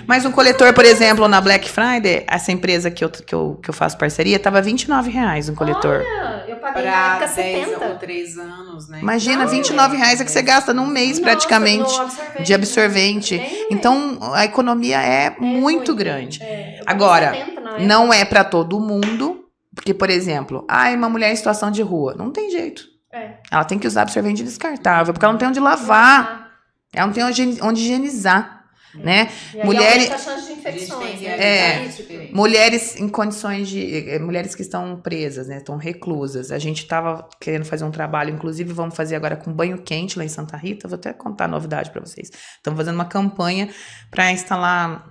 [SPEAKER 2] Mas um coletor, por exemplo, na Black Friday, essa empresa que eu faço parceria, tava R$29 um coletor.
[SPEAKER 1] Olha, eu paguei na época
[SPEAKER 3] 10
[SPEAKER 1] 70.
[SPEAKER 3] ou 3 anos, né?
[SPEAKER 2] Imagina,
[SPEAKER 1] Não,
[SPEAKER 2] R$29 é que você gasta num mês praticamente
[SPEAKER 1] Nossa, no absorvente,
[SPEAKER 2] de absorvente.
[SPEAKER 1] Nem no
[SPEAKER 2] Então, a economia é muito grande.
[SPEAKER 1] Eu paguei
[SPEAKER 2] Agora,
[SPEAKER 1] 70 na época.
[SPEAKER 2] não é para todo mundo, porque, por exemplo, uma mulher em situação de rua, não tem jeito. Ela tem que usar absorvente descartável, porque ela não tem onde lavar, ela não tem onde higienizar. Né?
[SPEAKER 1] E aí
[SPEAKER 2] Mulheres,
[SPEAKER 1] aumenta a chance de infecções.
[SPEAKER 2] mulheres em condições de. Mulheres que estão presas, né? Estão reclusas. A gente estava querendo fazer um trabalho, inclusive vamos fazer agora com banho quente lá em Santa Rita. Vou até contar a novidade para vocês. Estamos fazendo uma campanha para instalar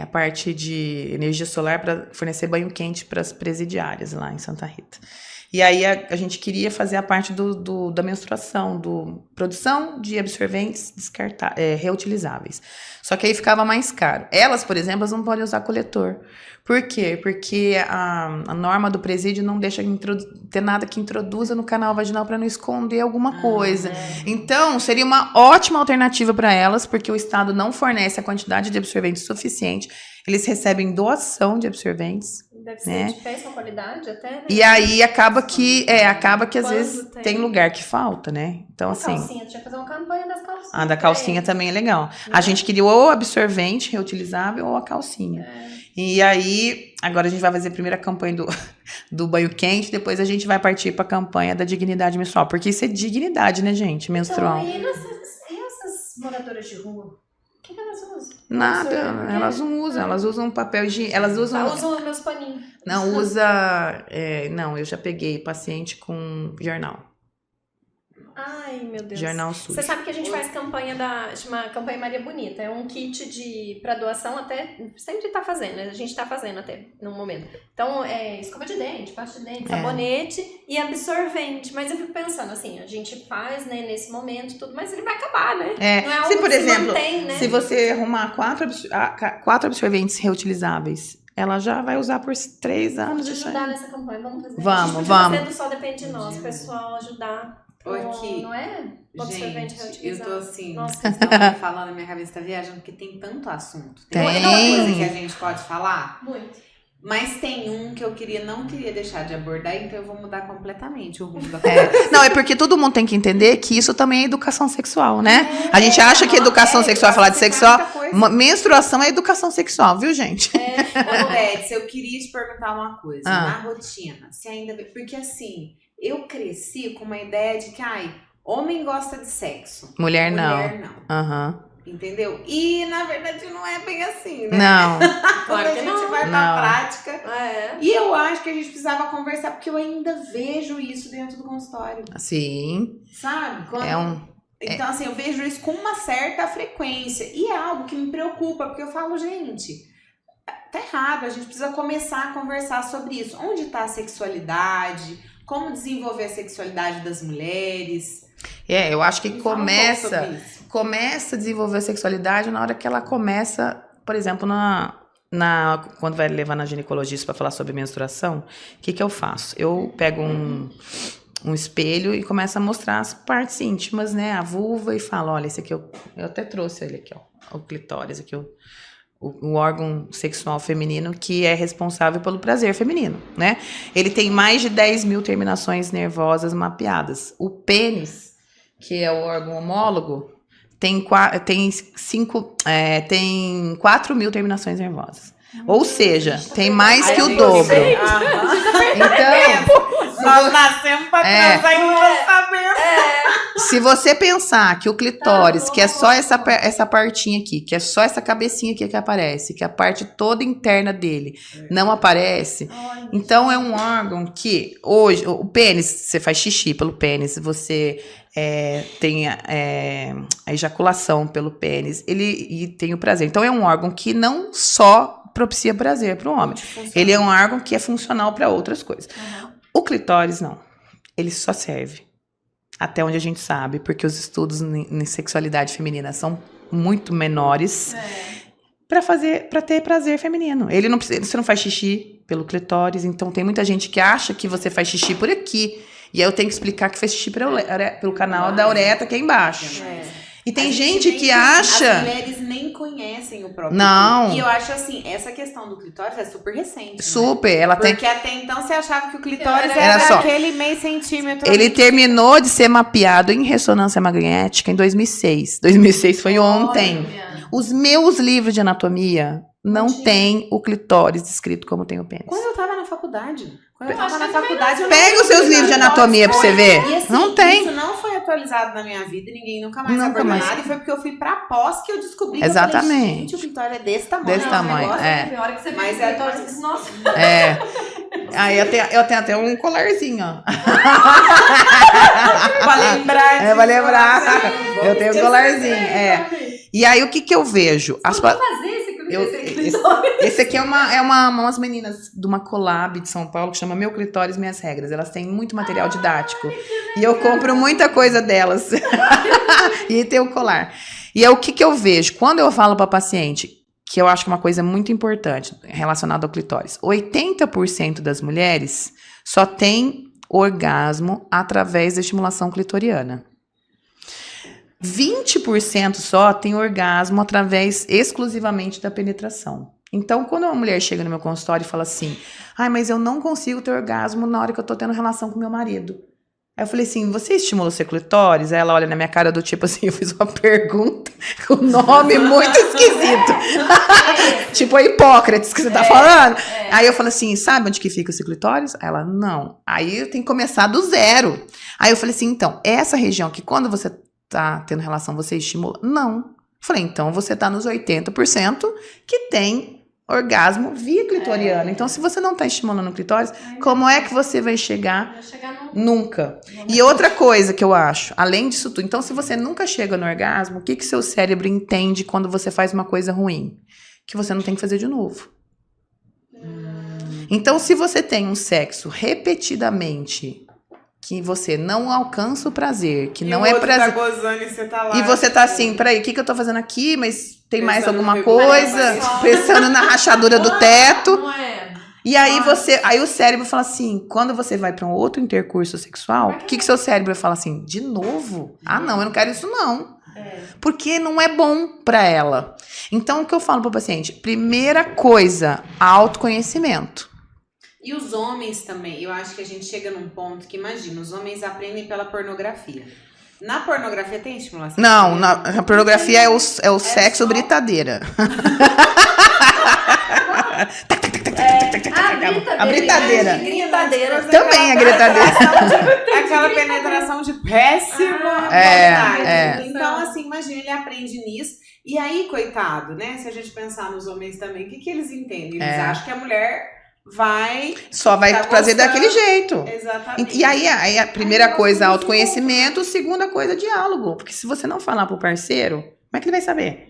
[SPEAKER 2] a parte de energia solar para fornecer banho quente para as presidiárias lá em Santa Rita. E aí a gente queria fazer a parte da menstruação, produção de absorventes reutilizáveis. Só que aí ficava mais caro. Elas, por exemplo, elas não podem usar coletor. Por quê? Porque a norma do presídio não deixa ter nada que introduza no canal vaginal para não esconder alguma coisa. Então, seria uma ótima alternativa para elas, porque o Estado não fornece a quantidade de absorventes suficiente. Eles recebem doação de absorventes.
[SPEAKER 1] Deve ser de péssima qualidade até, né?
[SPEAKER 2] E aí acaba que às vezes tem lugar que falta, né? Então, assim.
[SPEAKER 1] Calcinha, tinha que fazer uma campanha das calcinhas.
[SPEAKER 2] A da calcinha também é legal. A gente queria ou absorvente reutilizável ou a calcinha. E aí, agora a gente vai fazer a primeira campanha do banho quente, depois a gente vai partir para a campanha da dignidade menstrual. Porque isso é dignidade, né, gente? Menstrual.
[SPEAKER 1] Então, e essas moradoras de rua? O que elas usam?
[SPEAKER 2] Nada, elas não usam. Elas usam papel higiênico. Elas usam.
[SPEAKER 1] Usam meus paninhos.
[SPEAKER 2] Não, usa. Não, eu já peguei paciente com jornal.
[SPEAKER 1] Ai, meu Deus.
[SPEAKER 2] Jornal sujo.
[SPEAKER 1] Você sabe que a gente faz campanha chama Campanha Maria Bonita. É um kit pra doação, até sempre tá fazendo, a gente tá fazendo até no momento. Então, escova de dente, pasta de dente, sabonete e absorvente. Mas eu fico pensando assim, a gente faz, né, nesse momento tudo, mas ele vai acabar, né? Não é algo
[SPEAKER 2] se, por
[SPEAKER 1] que
[SPEAKER 2] exemplo,
[SPEAKER 1] se mantém, né?
[SPEAKER 2] Se você arrumar 4 absorventes reutilizáveis, ela já vai usar por 3 anos.
[SPEAKER 1] Vamos te ajudar nessa campanha, vamos fazer.
[SPEAKER 2] Vamos.
[SPEAKER 1] Fazer só depende de nós, o pessoal ajudar.
[SPEAKER 3] Aqui,
[SPEAKER 1] não é?
[SPEAKER 3] Gente, eu tô assim,
[SPEAKER 1] Nossa.
[SPEAKER 3] vocês estão falando, minha cabeça tá viajando, porque tem tanto assunto. Tem muita coisa que a gente pode falar.
[SPEAKER 1] Muito.
[SPEAKER 3] Mas tem um que eu não queria deixar de abordar, então eu vou mudar completamente o rumo da conversa.
[SPEAKER 2] Não, é porque todo mundo tem que entender que isso também é educação sexual, né? A gente acha que educação sexual é falar de sexual. Menstruação é educação sexual, viu, gente?
[SPEAKER 3] Ô, Beth, eu queria te perguntar uma coisa. Na rotina, se ainda... Porque assim, eu cresci com uma ideia de que, homem gosta de sexo.
[SPEAKER 2] Mulher não.
[SPEAKER 3] Aham. Entendeu? E, na verdade, não é bem assim, né?
[SPEAKER 2] Não.
[SPEAKER 3] Quando a gente vai pra prática. E eu acho que a gente precisava conversar, porque eu ainda vejo isso dentro do consultório.
[SPEAKER 2] Sim.
[SPEAKER 3] Sabe? Então, assim, eu vejo isso com uma certa frequência. E é algo que me preocupa, porque eu falo, gente, tá errado, a gente precisa começar a conversar sobre isso. Onde tá a sexualidade? Como desenvolver a sexualidade das mulheres?
[SPEAKER 2] Eu acho que começa a desenvolver a sexualidade na hora que ela começa, por exemplo, quando vai levar na ginecologista para falar sobre menstruação, o que eu faço? Eu pego um espelho e começo a mostrar as partes íntimas, né? A vulva, e falo, olha, esse aqui eu até trouxe ele aqui, ó, o clitóris aqui, o órgão sexual feminino que é responsável pelo prazer feminino, né? Ele tem mais de 10 mil terminações nervosas mapeadas. O pênis, que é o órgão homólogo, tem 4 mil terminações nervosas. Ou seja, tem mais que o dobro. Então,
[SPEAKER 3] nós nascemos pra transar e não sabemos.
[SPEAKER 2] Se você pensar que o clitóris, que é só essa partinha aqui, que é só essa cabecinha aqui que aparece, que a parte toda interna dele não aparece, então é um órgão que hoje, o pênis, você faz xixi pelo pênis, você tem a ejaculação pelo pênis, e tem o prazer. Então é um órgão que não só propicia prazer para o homem, ele é um órgão que é funcional para outras coisas. O clitóris não, ele só serve. Até onde a gente sabe, porque os estudos em sexualidade feminina são muito menores para ter prazer feminino. Você não faz xixi pelo clitóris, então tem muita gente que acha que você faz xixi por aqui. E aí eu tenho que explicar que faz xixi pelo canal da uretra aqui embaixo. E tem gente que acha...
[SPEAKER 3] As mulheres nem conhecem conhecem o próprio
[SPEAKER 2] Não.
[SPEAKER 3] corpo. E eu acho assim, essa questão do clitóris é super recente.
[SPEAKER 2] Super.
[SPEAKER 3] Né?
[SPEAKER 2] Ela
[SPEAKER 3] Porque até então você achava que o clitóris
[SPEAKER 2] Era
[SPEAKER 3] era
[SPEAKER 2] só.
[SPEAKER 3] aquele meio centímetro.
[SPEAKER 2] Ele terminou de ser mapeado em ressonância magnética em 2006. 2006 foi ontem. Os meus livros de anatomia não tem o clitóris descrito como tem o pênis.
[SPEAKER 3] Quando eu tava na faculdade.
[SPEAKER 1] eu não
[SPEAKER 2] Pega os seus livros de anatomia pra você ver.
[SPEAKER 3] E, assim,
[SPEAKER 2] não tem.
[SPEAKER 3] Isso não foi atualizado na minha vida, ninguém nunca mais
[SPEAKER 2] Nunca
[SPEAKER 3] abordou
[SPEAKER 2] mais.
[SPEAKER 3] nada. E foi porque eu fui pra pós que eu descobri que
[SPEAKER 2] Exatamente.
[SPEAKER 3] eu falei, gente, o clitóris é desse tamanho.
[SPEAKER 2] Desse tamanho,
[SPEAKER 1] Tem hora que você
[SPEAKER 3] Mas
[SPEAKER 1] vê
[SPEAKER 3] é-
[SPEAKER 1] o clitóris e diz, nossa.
[SPEAKER 2] É. Aí eu tenho até um colarzinho, ó.
[SPEAKER 3] Pra lembrar.
[SPEAKER 2] É, pra lembrar.
[SPEAKER 3] Vamos
[SPEAKER 2] Eu tenho um
[SPEAKER 3] esquecer.
[SPEAKER 2] colarzinho, E aí, o que eu vejo?
[SPEAKER 1] Como fazer esse clitóris?
[SPEAKER 2] Esse aqui é umas meninas de uma collab de São Paulo que chama Meu Clitóris, Minhas Regras. Elas têm muito material didático. E eu compro muita coisa delas. E tem o colar. E é o que eu vejo? Quando eu falo para paciente, que eu acho que é uma coisa muito importante relacionada ao clitóris, 80% das mulheres só tem orgasmo através da estimulação clitoriana. 20% só tem orgasmo através exclusivamente da penetração. Então, quando uma mulher chega no meu consultório e fala assim, mas eu não consigo ter orgasmo na hora que eu tô tendo relação com meu marido. Aí eu falei assim, você estimula o seu clitóris? Aí ela olha na minha cara do tipo assim, eu fiz uma pergunta com um nome muito esquisito. Tipo a Hipócrates que você tá falando. Aí eu falo assim, sabe onde que fica esse clitóris? Aí ela, não. Aí eu tenho que começar do zero. Aí eu falei assim, então, essa região que quando você tá tendo relação, você estimula? Não. Falei, então você tá nos 80% que tem orgasmo via clitoriana. Então, se você não tá estimulando o clitóris, como é que você vai chegar? Nunca. E outra coisa que eu acho, além disso tudo, então se você nunca chega no orgasmo, o que seu cérebro entende quando você faz uma coisa ruim? Que você não tem que fazer de novo. Então, se você tem um sexo repetidamente que você não alcança o prazer, que não é prazer.
[SPEAKER 3] Tá gozando e você tá lá.
[SPEAKER 2] E você tá assim, peraí, o que eu tô fazendo aqui? Mas tem mais
[SPEAKER 3] Pensando
[SPEAKER 2] alguma
[SPEAKER 3] no
[SPEAKER 2] coisa?
[SPEAKER 3] regulamento.
[SPEAKER 2] Pensando na rachadura do teto.
[SPEAKER 1] Não é.
[SPEAKER 2] E aí aí o cérebro fala assim, quando você vai pra um outro intercurso sexual, o que seu cérebro fala assim? De novo? Ah, não, eu não quero isso não. Porque não é bom pra ela. Então, o que eu falo pro paciente? Primeira coisa, autoconhecimento.
[SPEAKER 3] E os homens também, eu acho que a gente chega num ponto que, imagina, os homens aprendem pela pornografia. Na pornografia tem estimulação?
[SPEAKER 2] Não, na pornografia é o sexo
[SPEAKER 3] só...
[SPEAKER 2] britadeira.
[SPEAKER 1] A britadeira.
[SPEAKER 3] Gritadeira.
[SPEAKER 2] Também é gritadeira.
[SPEAKER 3] Aquela penetração de péssima qualidade. Então, assim, imagina, ele aprende nisso. E aí, coitado, né? Se a gente pensar nos homens também, o que eles entendem? Eles acham que a mulher
[SPEAKER 2] só vai trazer daquele jeito.
[SPEAKER 3] Exatamente.
[SPEAKER 2] E aí a primeira coisa, autoconhecimento, segunda coisa, diálogo. Porque se você não falar pro parceiro, como é que ele vai saber?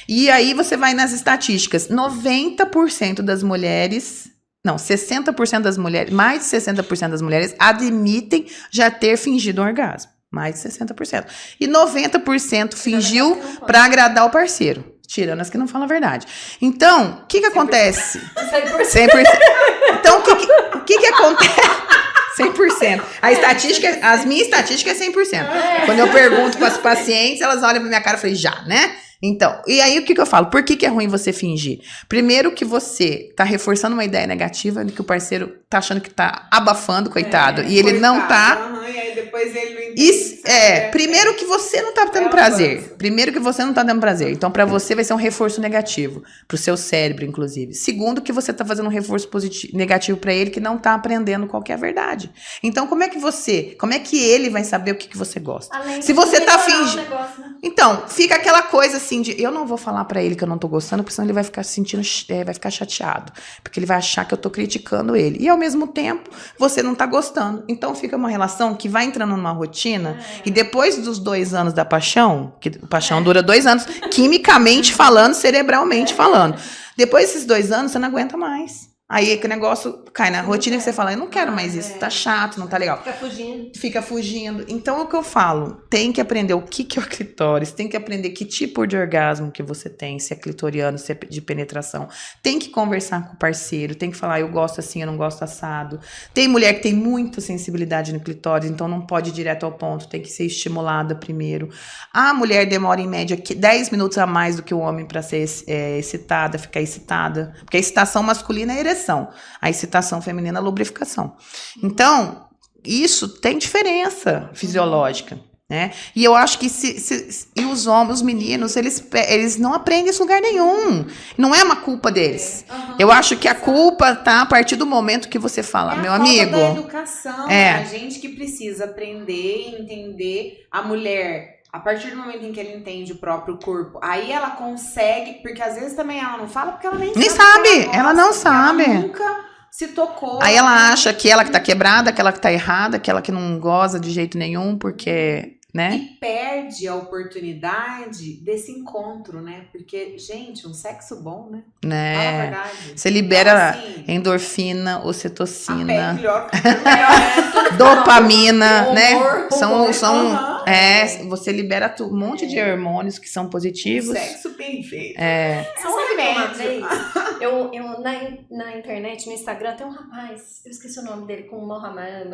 [SPEAKER 2] E aí você vai nas estatísticas, 90% das mulheres, não, 60% das mulheres, mais de 60% das mulheres admitem já ter fingido um orgasmo. Mais de 60%. E 90% fingiu pra agradar o parceiro. Tirando as que não falam a verdade. Então, o que acontece? 100%. Então, o que acontece? 100%. As minhas estatísticas é 100%. Quando eu pergunto para as pacientes, elas olham pra minha cara e falam, já, né? Então, e aí o que eu falo? Por que é ruim você fingir? Primeiro que você tá reforçando uma ideia negativa de que o parceiro tá achando que tá abafando, coitado. E ele não tá.
[SPEAKER 3] E aí depois ele não entende.
[SPEAKER 2] Primeiro que você não tá tendo prazer. Primeiro que você não tá dando prazer. Então, pra você vai ser um reforço negativo. Pro seu cérebro, inclusive. Segundo, que você tá fazendo um reforço negativo pra ele que não tá aprendendo qual que é a verdade. Então, como é que ele vai saber o que você gosta? Se você tá fingindo. Então, fica aquela coisa assim de, eu não vou falar pra ele que eu não tô gostando, porque senão ele vai ficar sentindo, vai ficar chateado. Porque ele vai achar que eu tô criticando ele. E ao mesmo tempo, você não tá gostando. Então fica uma relação que vai entrando numa rotina, e depois dos 2 anos da paixão, que a paixão dura 2 anos, quimicamente falando, cerebralmente falando. Depois desses 2 anos, você não aguenta mais. Aí que o negócio cai na rotina que você fala, eu não quero mais isso, tá chato, não tá legal. Fica fugindo. Então, é o que eu falo, tem que aprender o que é o clitóris, tem que aprender que tipo de orgasmo que você tem, se é clitoriano, se é de penetração. Tem que conversar com o parceiro, tem que falar, eu gosto assim, eu não gosto assado. Tem mulher que tem muita sensibilidade no clitóris, então não pode ir direto ao ponto, tem que ser estimulada primeiro. A mulher demora, em média, 10 minutos a mais do que o homem para ser excitada, ficar excitada. Porque a excitação masculina é ereção. A excitação feminina é lubrificação. Então, isso tem diferença fisiológica, né? E eu acho que e os homens, os meninos, eles não aprendem isso em lugar nenhum. Não é uma culpa deles. Eu acho que a culpa tá a partir do momento que você fala, meu amigo.
[SPEAKER 3] É a falta da educação, a gente que precisa aprender e entender a mulher. A partir do momento em que ela entende o próprio corpo, aí ela consegue, porque às vezes também ela não fala, porque ela nem sabe.
[SPEAKER 2] Ela não sabe.
[SPEAKER 3] Ela nunca se tocou.
[SPEAKER 2] Aí ela acha que ela que tá quebrada, aquela que tá errada, aquela que não goza de jeito nenhum, porque, né?
[SPEAKER 3] E perde a oportunidade desse encontro, né? Porque, gente, um sexo bom, né? Fala a verdade.
[SPEAKER 2] Você libera
[SPEAKER 3] então, assim,
[SPEAKER 2] endorfina, ocitocina,
[SPEAKER 3] melhor,
[SPEAKER 2] dopamina, né?
[SPEAKER 3] humor,
[SPEAKER 2] Você libera um monte de hormônios que são positivos.
[SPEAKER 3] Sexo bem feito.
[SPEAKER 1] São uma vez, eu na internet, no Instagram, tem um rapaz, eu esqueci o nome dele, com o Mohamed,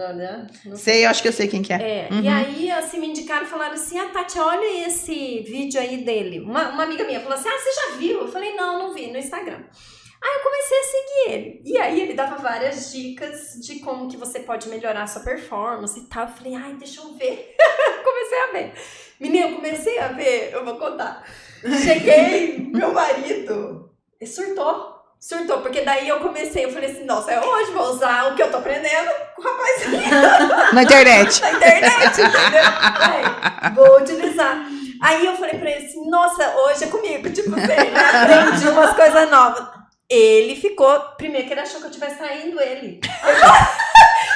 [SPEAKER 1] não sei.
[SPEAKER 2] Eu acho que eu sei quem que é.
[SPEAKER 1] E aí, assim, me indicaram, falaram assim, Tati, olha esse vídeo aí dele. Uma amiga minha falou assim, você já viu? Eu falei, não vi, no Instagram. Aí eu comecei a seguir ele. E aí ele dava várias dicas de como que você pode melhorar a sua performance e tal. Eu falei, deixa eu ver. Comecei a ver. Menina, eu comecei a ver, eu vou contar. Cheguei, meu marido surtou, porque daí eu falei assim, nossa, hoje vou usar o que eu tô aprendendo com o rapazinho.
[SPEAKER 2] Na internet.
[SPEAKER 1] Entendeu? Vou utilizar. Aí eu falei pra ele assim, nossa, hoje é comigo, tipo assim, né? Aprendi umas coisas novas. Ele ficou, primeiro que ele achou que eu estivesse traindo ele.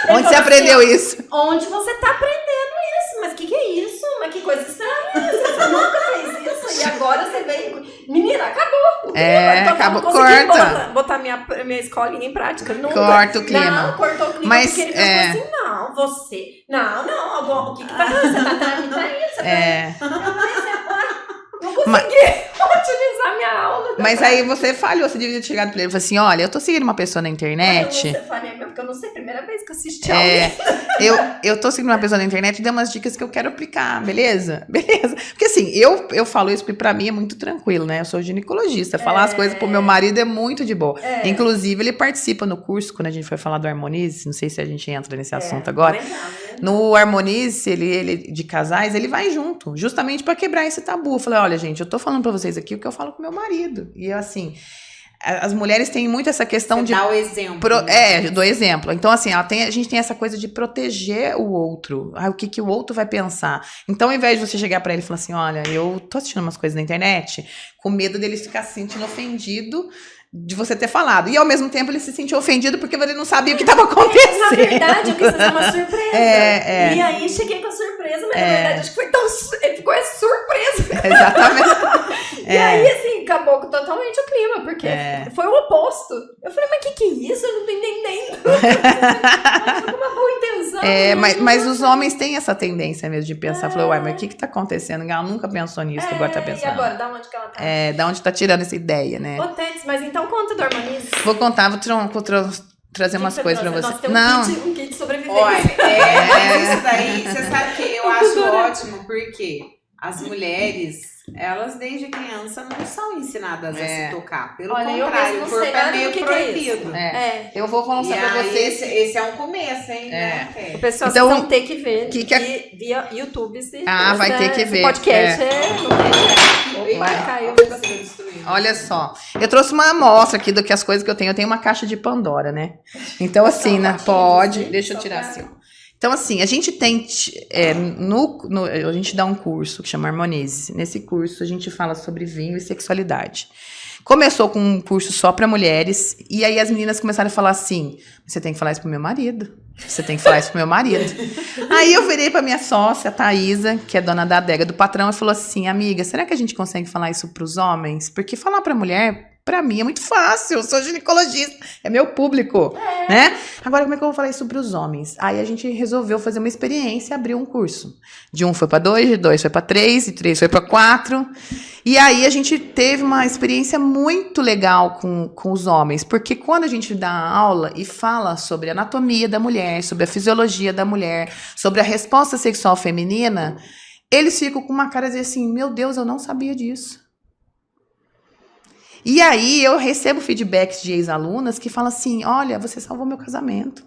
[SPEAKER 2] Onde você aprendeu isso?
[SPEAKER 1] Onde você tá aprendendo isso? Mas que é isso? Mas que coisa estranha. Você nunca fez isso. E agora você vem... Menina, acabou.
[SPEAKER 2] Acabou.
[SPEAKER 1] Corta. Botar minha escolinha em prática. Nunca.
[SPEAKER 2] Corta o clima.
[SPEAKER 1] Não, cortou o clima.
[SPEAKER 2] Mas,
[SPEAKER 1] porque ele falou assim, não, você... Não, o que tá fazendo? Você tá me traindo. Não consegui utilizar minha aula.
[SPEAKER 2] Mas aí você falhou, você devia ter chegado pra ele e falado assim, olha, eu tô seguindo uma pessoa na internet.
[SPEAKER 1] Eu falei, porque eu não sei, primeira vez que eu assisti alguém.
[SPEAKER 2] Eu tô seguindo uma pessoa na internet e dei umas dicas que eu quero aplicar, beleza? Porque assim, eu falo isso porque pra mim é muito tranquilo, né? Eu sou ginecologista, falar as coisas pro meu marido é muito de boa. Inclusive, ele participa no curso, quando a gente foi falar do Harmonize, não sei se a gente entra nesse assunto agora.
[SPEAKER 1] Legal, né?
[SPEAKER 2] No Harmonize, ele de casais, ele vai junto, justamente pra quebrar esse tabu. Eu falei, olha, gente, eu tô falando pra vocês aqui o que eu falo com meu marido. E assim, as mulheres têm muito essa questão de...
[SPEAKER 3] Dá o exemplo.
[SPEAKER 2] Eu dou exemplo. Então, assim, a gente tem essa coisa de proteger o outro. O que o outro vai pensar. Então, ao invés de você chegar pra ele e falar assim, olha, eu tô assistindo umas coisas na internet, com medo dele ficar se sentindo ofendido de você ter falado. E, ao mesmo tempo, ele se sentiu ofendido porque ele não sabia o que estava acontecendo.
[SPEAKER 1] Na verdade, eu quis fazer uma surpresa. E aí, cheguei com a surpresa, mas na verdade, acho que foi tão... Ele ficou surpresa.
[SPEAKER 2] Exatamente.
[SPEAKER 1] E aí, assim, acabou totalmente o clima, porque foi o oposto. Eu falei, mas que é isso? Eu não tô entendendo. Foi com uma boa intenção.
[SPEAKER 2] Mas os homens têm essa tendência mesmo de pensar. Falei, uai, mas o que tá acontecendo? Ela nunca pensou nisso, agora tá pensando.
[SPEAKER 1] E agora, da onde que ela tá?
[SPEAKER 2] Da onde tá tirando essa ideia, né?
[SPEAKER 1] Ô, Tets, mas então conta do Harmonize.
[SPEAKER 2] Vou contar, vou trazer umas coisas pra você.
[SPEAKER 1] Nossa, tem um kit de sobrevivência.
[SPEAKER 3] Olha, isso daí, você sabe que eu acho ótimo, porque as mulheres... Elas, desde criança, não são ensinadas a se tocar. Pelo contrário, o corpo é meio proibido.
[SPEAKER 2] Eu vou mostrar pra vocês.
[SPEAKER 3] Esse é um começo, hein?
[SPEAKER 1] O pessoal então, vão ter que ver via YouTube.
[SPEAKER 2] Vai ter que ver.
[SPEAKER 1] Podcast
[SPEAKER 2] Olha só. Eu trouxe uma amostra aqui do que as coisas que eu tenho. Eu tenho uma caixa de Pandora, né? Então, assim, pode. Deixa eu tirar assim, ó. Então, assim, a gente tem, a gente dá um curso que chama Harmonize. Nesse curso, a gente fala sobre vinho e sexualidade. Começou com um curso só para mulheres, e aí as meninas começaram a falar assim, você tem que falar isso pro meu marido, você tem que falar isso pro meu marido. Aí eu virei pra minha sócia, a Thaísa, que é dona da adega do patrão, e falou assim, amiga, será que a gente consegue falar isso pros homens? Porque falar pra mulher... Pra mim é muito fácil, eu sou ginecologista, é meu público, né? Agora, como é que eu vou falar isso pros homens? Aí a gente resolveu fazer uma experiência e abrir um curso. De 1 foi pra 2, de 2 foi pra 3, de 3 foi pra 4. E aí a gente teve uma experiência muito legal com os homens, porque quando a gente dá aula e fala sobre a anatomia da mulher, sobre a fisiologia da mulher, sobre a resposta sexual feminina, eles ficam com uma cara de assim, meu Deus, eu não sabia disso. E aí eu recebo feedbacks de ex-alunas que falam assim, olha, você salvou meu casamento.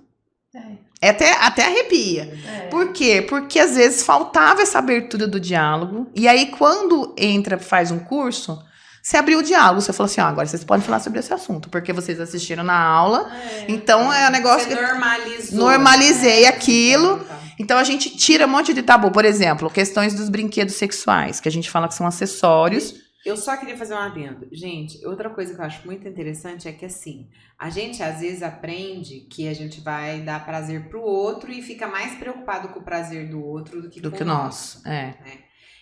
[SPEAKER 2] Até arrepia. Por quê? Porque às vezes faltava essa abertura do diálogo. E aí quando faz um curso, você abriu o diálogo. Você falou assim, agora vocês podem falar sobre esse assunto. Porque vocês assistiram na aula. Então é um negócio...
[SPEAKER 3] Você normalizou.
[SPEAKER 2] Normalizei aquilo. Então a gente tira um monte de tabu. Por exemplo, questões dos brinquedos sexuais. Que a gente fala que são acessórios.
[SPEAKER 3] Eu só queria fazer um adendo. Gente, outra coisa que eu acho muito interessante é que, assim, a gente às vezes aprende que a gente vai dar prazer pro outro e fica mais preocupado com o prazer do outro do que com o nosso.
[SPEAKER 2] Né?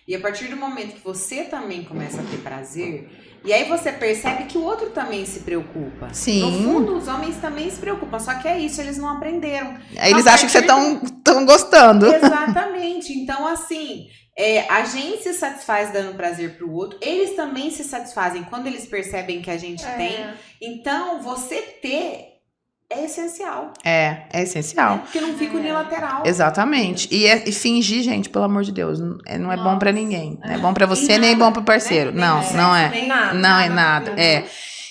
[SPEAKER 3] E a partir do momento que você também começa a ter prazer, e aí você percebe que o outro também se preocupa.
[SPEAKER 2] Sim.
[SPEAKER 3] No fundo, os homens também se preocupam, só que é isso, eles não aprenderam.
[SPEAKER 2] Aí eles acham que você tão gostando.
[SPEAKER 3] Exatamente. Então, assim... a gente se satisfaz dando prazer pro outro, eles também se satisfazem quando eles percebem que a gente tem. Então, você ter é essencial.
[SPEAKER 2] É essencial.
[SPEAKER 3] Porque não fica unilateral.
[SPEAKER 2] Exatamente. E fingir, gente, pelo amor de Deus, não é bom pra ninguém. Não é bom pra você, nem bom pro parceiro. Não é.
[SPEAKER 3] Nem nada.
[SPEAKER 2] Não é nada.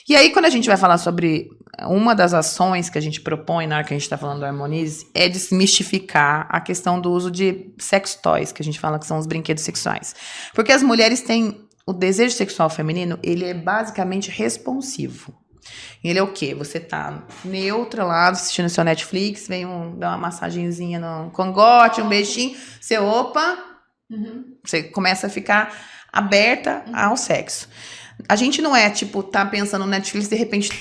[SPEAKER 2] E aí, quando a gente vai falar sobre uma das ações que a gente propõe na hora que a gente está falando do Harmonize, é desmistificar a questão do uso de sex toys, que a gente fala que são os brinquedos sexuais. Porque as mulheres têm o desejo sexual feminino, ele é basicamente responsivo. Ele é o quê? Você tá neutra lá, assistindo seu Netflix, vem dá uma massagenzinha no cangote, um beijinho, você você começa a ficar aberta ao sexo. A gente não é, tipo, tá pensando no Netflix, de repente,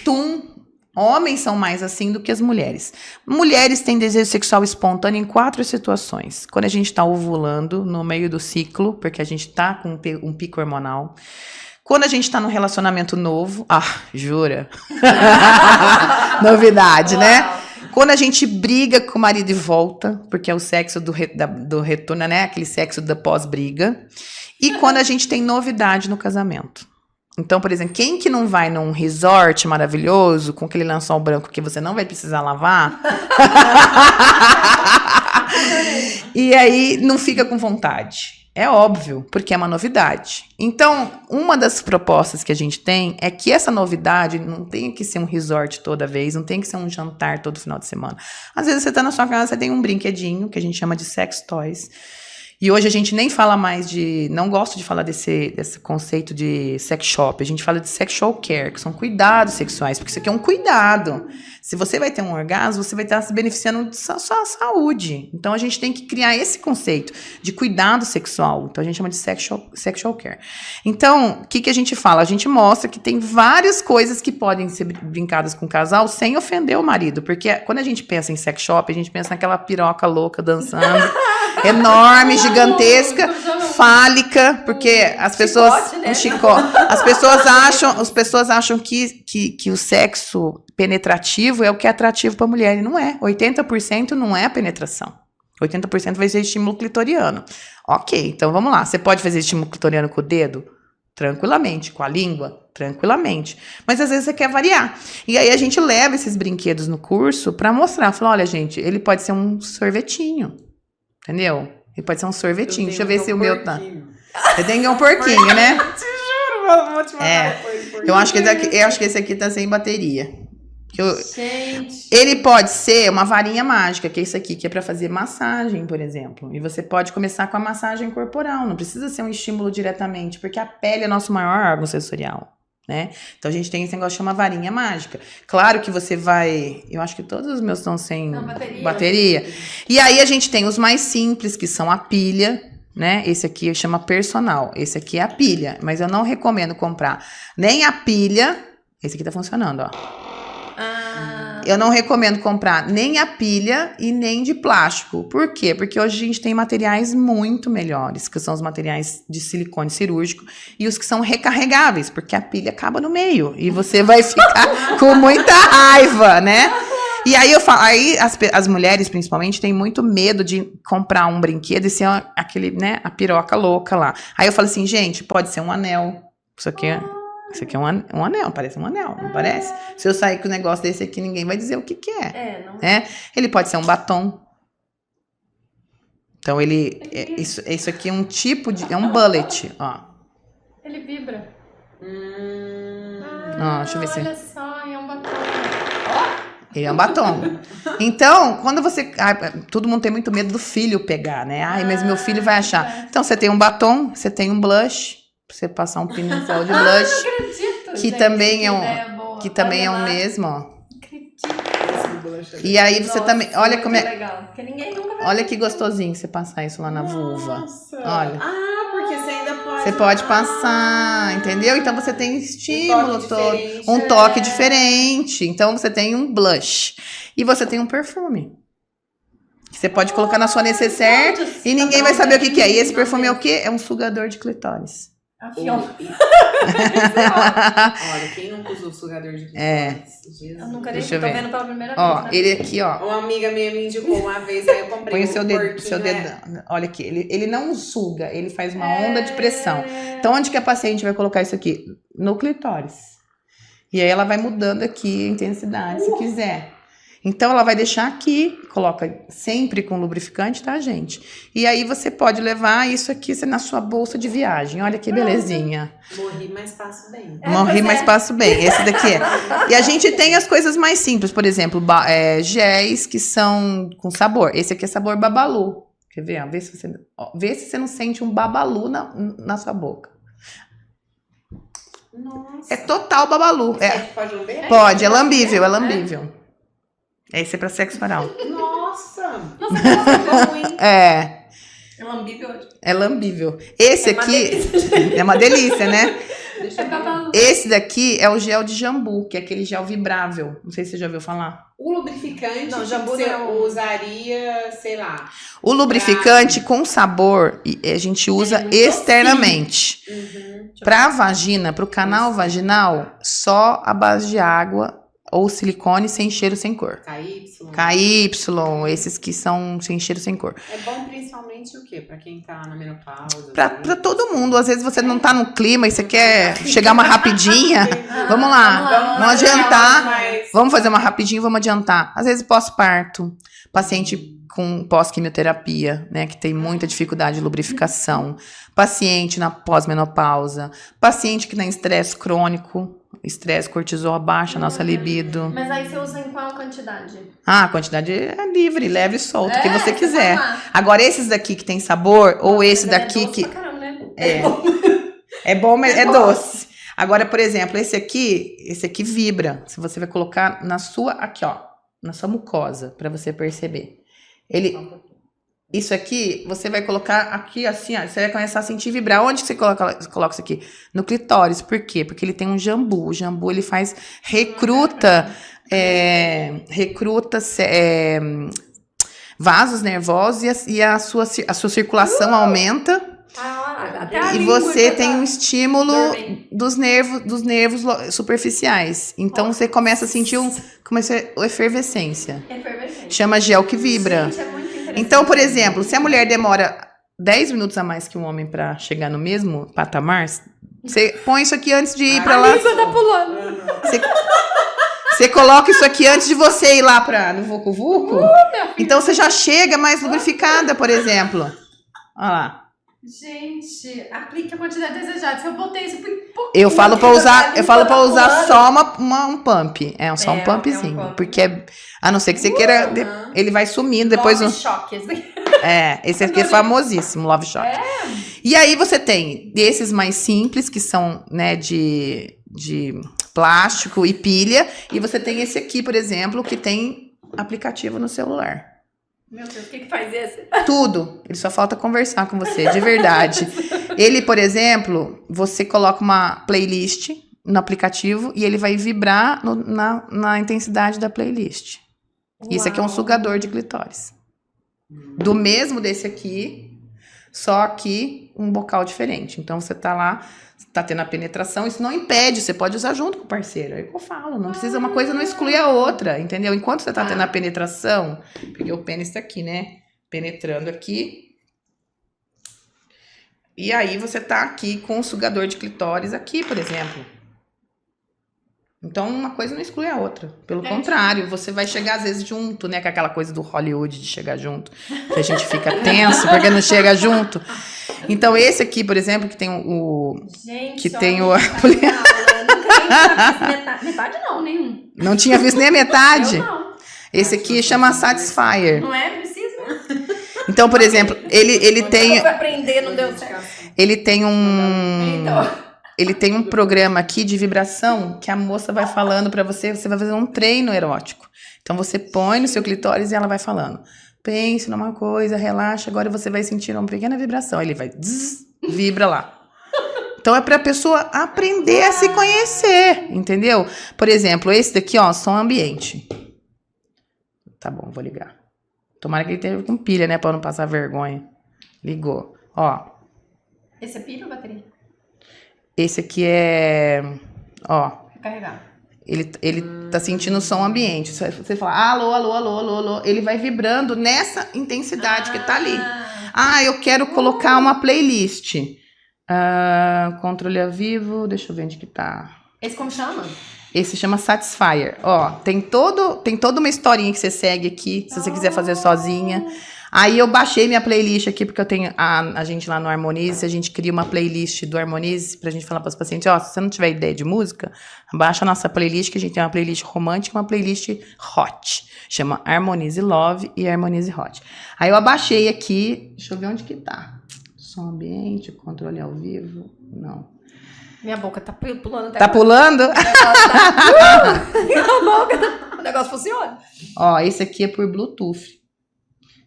[SPEAKER 2] homens são mais assim do que as mulheres. Mulheres têm desejo sexual espontâneo em 4 situações. Quando a gente tá ovulando, no meio do ciclo, porque a gente tá com um pico hormonal. Quando a gente tá num relacionamento novo. Jura? Novidade, né? Quando a gente briga com o marido e volta, porque é o sexo do retorno, né? Aquele sexo da pós-briga. E quando a gente tem novidade no casamento. Então, por exemplo, quem que não vai num resort maravilhoso, com aquele lençol branco que você não vai precisar lavar? E aí não fica com vontade. É óbvio, porque é uma novidade. Então, uma das propostas que a gente tem é que essa novidade não tem que ser um resort toda vez, não tem que ser um jantar todo final de semana. Às vezes você tá na sua casa, você tem um brinquedinho, que a gente chama de sex toys. E hoje a gente nem fala mais não gosto de falar desse conceito de sex shop, a gente fala de sexual care, que são cuidados sexuais, porque isso aqui é um cuidado. Se você vai ter um orgasmo, você vai estar se beneficiando da sua saúde. Então a gente tem que criar esse conceito de cuidado sexual. Então a gente chama de sexual care. Então, o que a gente fala? A gente mostra que tem várias coisas que podem ser brincadas com o casal sem ofender o marido. Porque quando a gente pensa em sex shop, a gente pensa naquela piroca louca dançando, enorme, gigantesca, fálica, porque as pessoas... As pessoas acham que o sexo penetrativo é o que é atrativo para a mulher, e não é. 80% não é a penetração. 80% vai ser estímulo clitoriano. Ok, então vamos lá. Você pode fazer estímulo clitoriano com o dedo? Tranquilamente. Com a língua? Tranquilamente. Mas às vezes você quer variar. E aí a gente leva esses brinquedos no curso para mostrar. Fala, olha, gente, ele pode ser um sorvetinho. Entendeu? Ele pode ser um sorvetinho. Deixa eu ver se o meu tá. Você tem um porquinho, né?
[SPEAKER 3] Te juro, vou te mandar depois.
[SPEAKER 2] Eu acho que esse aqui tá sem bateria.
[SPEAKER 1] Gente.
[SPEAKER 2] Ele pode ser uma varinha mágica, que é isso aqui, que é para fazer massagem, por exemplo. E você pode começar com a massagem corporal, não precisa ser um estímulo diretamente, porque a pele é nosso maior órgão sensorial, né? Então a gente tem esse negócio que chama varinha mágica. Claro que você vai... Eu acho que todos os meus estão sem bateria. E aí a gente tem os mais simples, que são a pilha, né? Esse aqui chama personal. Esse aqui é a pilha, mas eu não recomendo comprar nem a pilha. Esse aqui tá funcionando, ó. Eu não recomendo comprar nem a pilha e nem de plástico. Por quê? Porque hoje a gente tem materiais muito melhores, que são os materiais de silicone cirúrgico e os que são recarregáveis, porque a pilha acaba no meio e você vai ficar com muita raiva, né? E aí eu falo, aí as mulheres principalmente têm muito medo de comprar um brinquedo e ser aquele, né, a piroca louca lá. Aí eu falo assim, gente, pode ser um anel. Isso aqui é um anel, parece um anel, não parece? Se eu sair com um negócio desse aqui, ninguém vai dizer o que é.
[SPEAKER 1] Não.
[SPEAKER 2] Ele pode ser um batom. Então isso aqui é um tipo de, é um bullet, ó.
[SPEAKER 1] Ele vibra.
[SPEAKER 2] Deixa eu ver se...
[SPEAKER 1] Olha só, é um batom.
[SPEAKER 2] Ele é um batom. Então, quando você... todo mundo tem muito medo do filho pegar, né? Mas meu filho vai achar. Então, você tem um batom, você tem um blush, pra você passar um pincel de blush.
[SPEAKER 1] Não acredito,
[SPEAKER 2] que
[SPEAKER 1] gente,
[SPEAKER 2] também
[SPEAKER 1] que
[SPEAKER 2] também é o mesmo, ó. E aí você também... Olha como é...
[SPEAKER 1] legal, porque ninguém nunca vai
[SPEAKER 2] Olha que gostosinho você passar isso lá na vulva. Olha.
[SPEAKER 3] Porque você ainda pode...
[SPEAKER 2] Você pode passar, entendeu? Então você tem estímulo todo. Um
[SPEAKER 3] diferente,
[SPEAKER 2] toque diferente. Então você tem um blush. E você tem um perfume. Você pode colocar na sua necessaire e ninguém vai saber o que é. E esse perfume é o quê? É um sugador de clitóris.
[SPEAKER 3] Olha, quem nunca usou sugador de clitóris?
[SPEAKER 1] Eu nunca
[SPEAKER 2] Deixa eu
[SPEAKER 1] tô
[SPEAKER 2] ver.
[SPEAKER 1] vendo pela primeira vez.
[SPEAKER 2] Ó, ele aqui, ó.
[SPEAKER 3] Uma amiga minha me indicou uma vez, aí eu comprei.
[SPEAKER 2] Põe o seu dedo,
[SPEAKER 3] porquinho,
[SPEAKER 2] olha aqui, ele não suga, ele faz uma onda de pressão. Então, onde que a paciente vai colocar isso aqui? No clitóris. E aí ela vai mudando aqui a intensidade, se quiser. Então, ela vai deixar aqui, coloca sempre com lubrificante, tá, gente? E aí você pode levar isso aqui na sua bolsa de viagem. Olha que belezinha.
[SPEAKER 3] Morri, mas passo bem.
[SPEAKER 2] Morri, mas passo bem. Esse daqui é. E a gente tem as coisas mais simples, por exemplo, géis que são com sabor. Esse aqui é sabor babalu. Quer ver? Ó, vê se você não sente um babalu na sua boca.
[SPEAKER 3] Nossa.
[SPEAKER 2] É total babalu.
[SPEAKER 3] Pode lamber?
[SPEAKER 2] Pode, é lambível, é lambível. Esse é pra sexo oral.
[SPEAKER 3] Nossa, bom, hein?
[SPEAKER 2] É
[SPEAKER 1] lambível.
[SPEAKER 2] É lambível. Esse aqui é uma delícia, né? Esse daqui é o gel de jambu, que é aquele gel vibrável. Não sei se você já ouviu falar.
[SPEAKER 3] O lubrificante
[SPEAKER 1] não, jambu
[SPEAKER 3] você
[SPEAKER 1] não.
[SPEAKER 3] usaria, sei lá.
[SPEAKER 2] O lubrificante com sabor, a gente usa externamente. Pra vagina, pro canal vaginal, só a base de água ou silicone sem cheiro, sem cor. KY, esses que são sem cheiro, sem cor.
[SPEAKER 3] É bom principalmente o quê? Pra quem tá na menopausa?
[SPEAKER 2] Pra todo mundo. Às vezes você não tá no clima e você quer chegar uma rapidinha. Vamos lá, vamos adiantar. Vamos fazer uma rapidinha, vamos adiantar. Às vezes pós-parto, paciente com pós-quimioterapia, né, que tem muita dificuldade de lubrificação. Paciente na pós-menopausa. Paciente que tem estresse crônico. Estresse, cortisol abaixa a nossa libido.
[SPEAKER 1] Mas aí você usa em qual quantidade?
[SPEAKER 2] A quantidade é livre, leve e solto, o que você quiser. Agora, esses daqui que tem sabor, ou esse daqui que...
[SPEAKER 1] Caramba, né?
[SPEAKER 2] É bom, mas é doce. Agora, por exemplo, esse aqui vibra. Se você vai colocar na sua, aqui ó, na sua mucosa, pra você perceber. Isso aqui, você vai colocar aqui assim, ó, você vai começar a sentir vibrar. Onde que você coloca isso aqui? No clitóris. Por quê? Porque ele tem um jambu. O jambu, ele faz recruta vasos nervosos e a sua circulação aumenta.
[SPEAKER 1] Até
[SPEAKER 2] e você tem um estímulo dos nervos superficiais. Então, você começa a sentir efervescência. Chama gel que vibra.
[SPEAKER 1] Gente, é muito interessante.
[SPEAKER 2] Então, por exemplo, se a mulher demora 10 minutos a mais que um homem pra chegar no mesmo patamar, você põe isso aqui antes de ir pra lá.
[SPEAKER 1] A língua tá pulando.
[SPEAKER 2] Você coloca isso aqui antes de você ir lá no Vucu Vucu. Então, você já chega mais lubrificada, por exemplo. Olha lá.
[SPEAKER 1] Gente, aplique a quantidade desejada. Se eu botei isso por pouquinho...
[SPEAKER 2] Eu falo pra usar só um pump. Só um pumpzinho.
[SPEAKER 1] Um pump.
[SPEAKER 2] Porque, a não ser que você queira... Ele vai sumindo depois...
[SPEAKER 1] Love Shock.
[SPEAKER 2] Esse aqui é famosíssimo, Love Shock. E aí você tem esses mais simples, que são, né, de plástico e pilha. E você tem esse aqui, por exemplo, que tem aplicativo no celular.
[SPEAKER 1] Meu Deus, o que faz esse?
[SPEAKER 2] Tudo. Ele só falta conversar com você, de verdade. Ele, por exemplo, você coloca uma playlist no aplicativo e ele vai vibrar na intensidade da playlist. Isso aqui é um sugador de clitóris. Do mesmo desse aqui, só que um bocal diferente. Então, você tá lá, tá tendo a penetração, isso não impede, você pode usar junto com o parceiro. É o que eu falo, não precisa, uma coisa não exclui a outra, entendeu? Enquanto você tá tendo a penetração, porque o pênis tá aqui, né? Penetrando aqui. E aí, você tá aqui com o sugador de clitóris aqui, por exemplo. Então, uma coisa não exclui a outra. Pelo contrário, você vai chegar às vezes junto, né? Com aquela coisa do Hollywood de chegar junto. Que a gente fica tenso porque não chega junto. Então, esse aqui, por exemplo, que tem o...
[SPEAKER 1] Gente,
[SPEAKER 2] que tem o...
[SPEAKER 1] Metade não, nenhum.
[SPEAKER 2] Não tinha visto nem a metade?
[SPEAKER 1] Eu não.
[SPEAKER 2] Esse aqui chama Satisfyer.
[SPEAKER 1] Não é? Precisa.
[SPEAKER 2] Então, por exemplo, ele tem...
[SPEAKER 1] Eu fui aprender, não deu certo.
[SPEAKER 2] Ele tem um...
[SPEAKER 1] Então...
[SPEAKER 2] Ele tem um programa aqui de vibração que a moça vai falando pra você, você vai fazer um treino erótico. Então você põe no seu clitóris e ela vai falando. Pense numa coisa, relaxa, agora você vai sentir uma pequena vibração. Aí ele vai, vibra lá. Então é pra pessoa aprender a se conhecer, entendeu? Por exemplo, esse daqui, ó, som ambiente. Tá bom, vou ligar. Tomara que ele esteja com pilha, né, pra não passar vergonha. Ligou, ó.
[SPEAKER 1] Esse é pilha ou bateria?
[SPEAKER 2] Esse aqui é, ó,
[SPEAKER 1] Carregar.
[SPEAKER 2] ele tá sentindo o som ambiente. Você fala, alô, alô, alô, alô, alô. Ele vai vibrando nessa intensidade que tá ali. Ah, eu quero colocar uma playlist. Controle a vivo, deixa eu ver onde que tá.
[SPEAKER 1] Esse como chama?
[SPEAKER 2] Esse chama Satisfyer. Ó, tem toda uma historinha que você segue aqui, se você quiser fazer sozinha. Aí eu baixei minha playlist aqui, porque eu tenho a gente lá no Harmonize, a gente cria uma playlist do Harmonize pra gente falar para os pacientes, ó, se você não tiver ideia de música, baixa a nossa playlist, que a gente tem uma playlist romântica e uma playlist hot. Chama Harmonize Love e Harmonize Hot. Aí eu abaixei aqui, deixa eu ver onde que tá. Som ambiente, controle ao vivo, não.
[SPEAKER 1] Minha boca tá pulando até
[SPEAKER 2] Tá
[SPEAKER 1] agora.
[SPEAKER 2] pulando?
[SPEAKER 1] O negócio funciona.
[SPEAKER 2] Ó, esse aqui é por Bluetooth.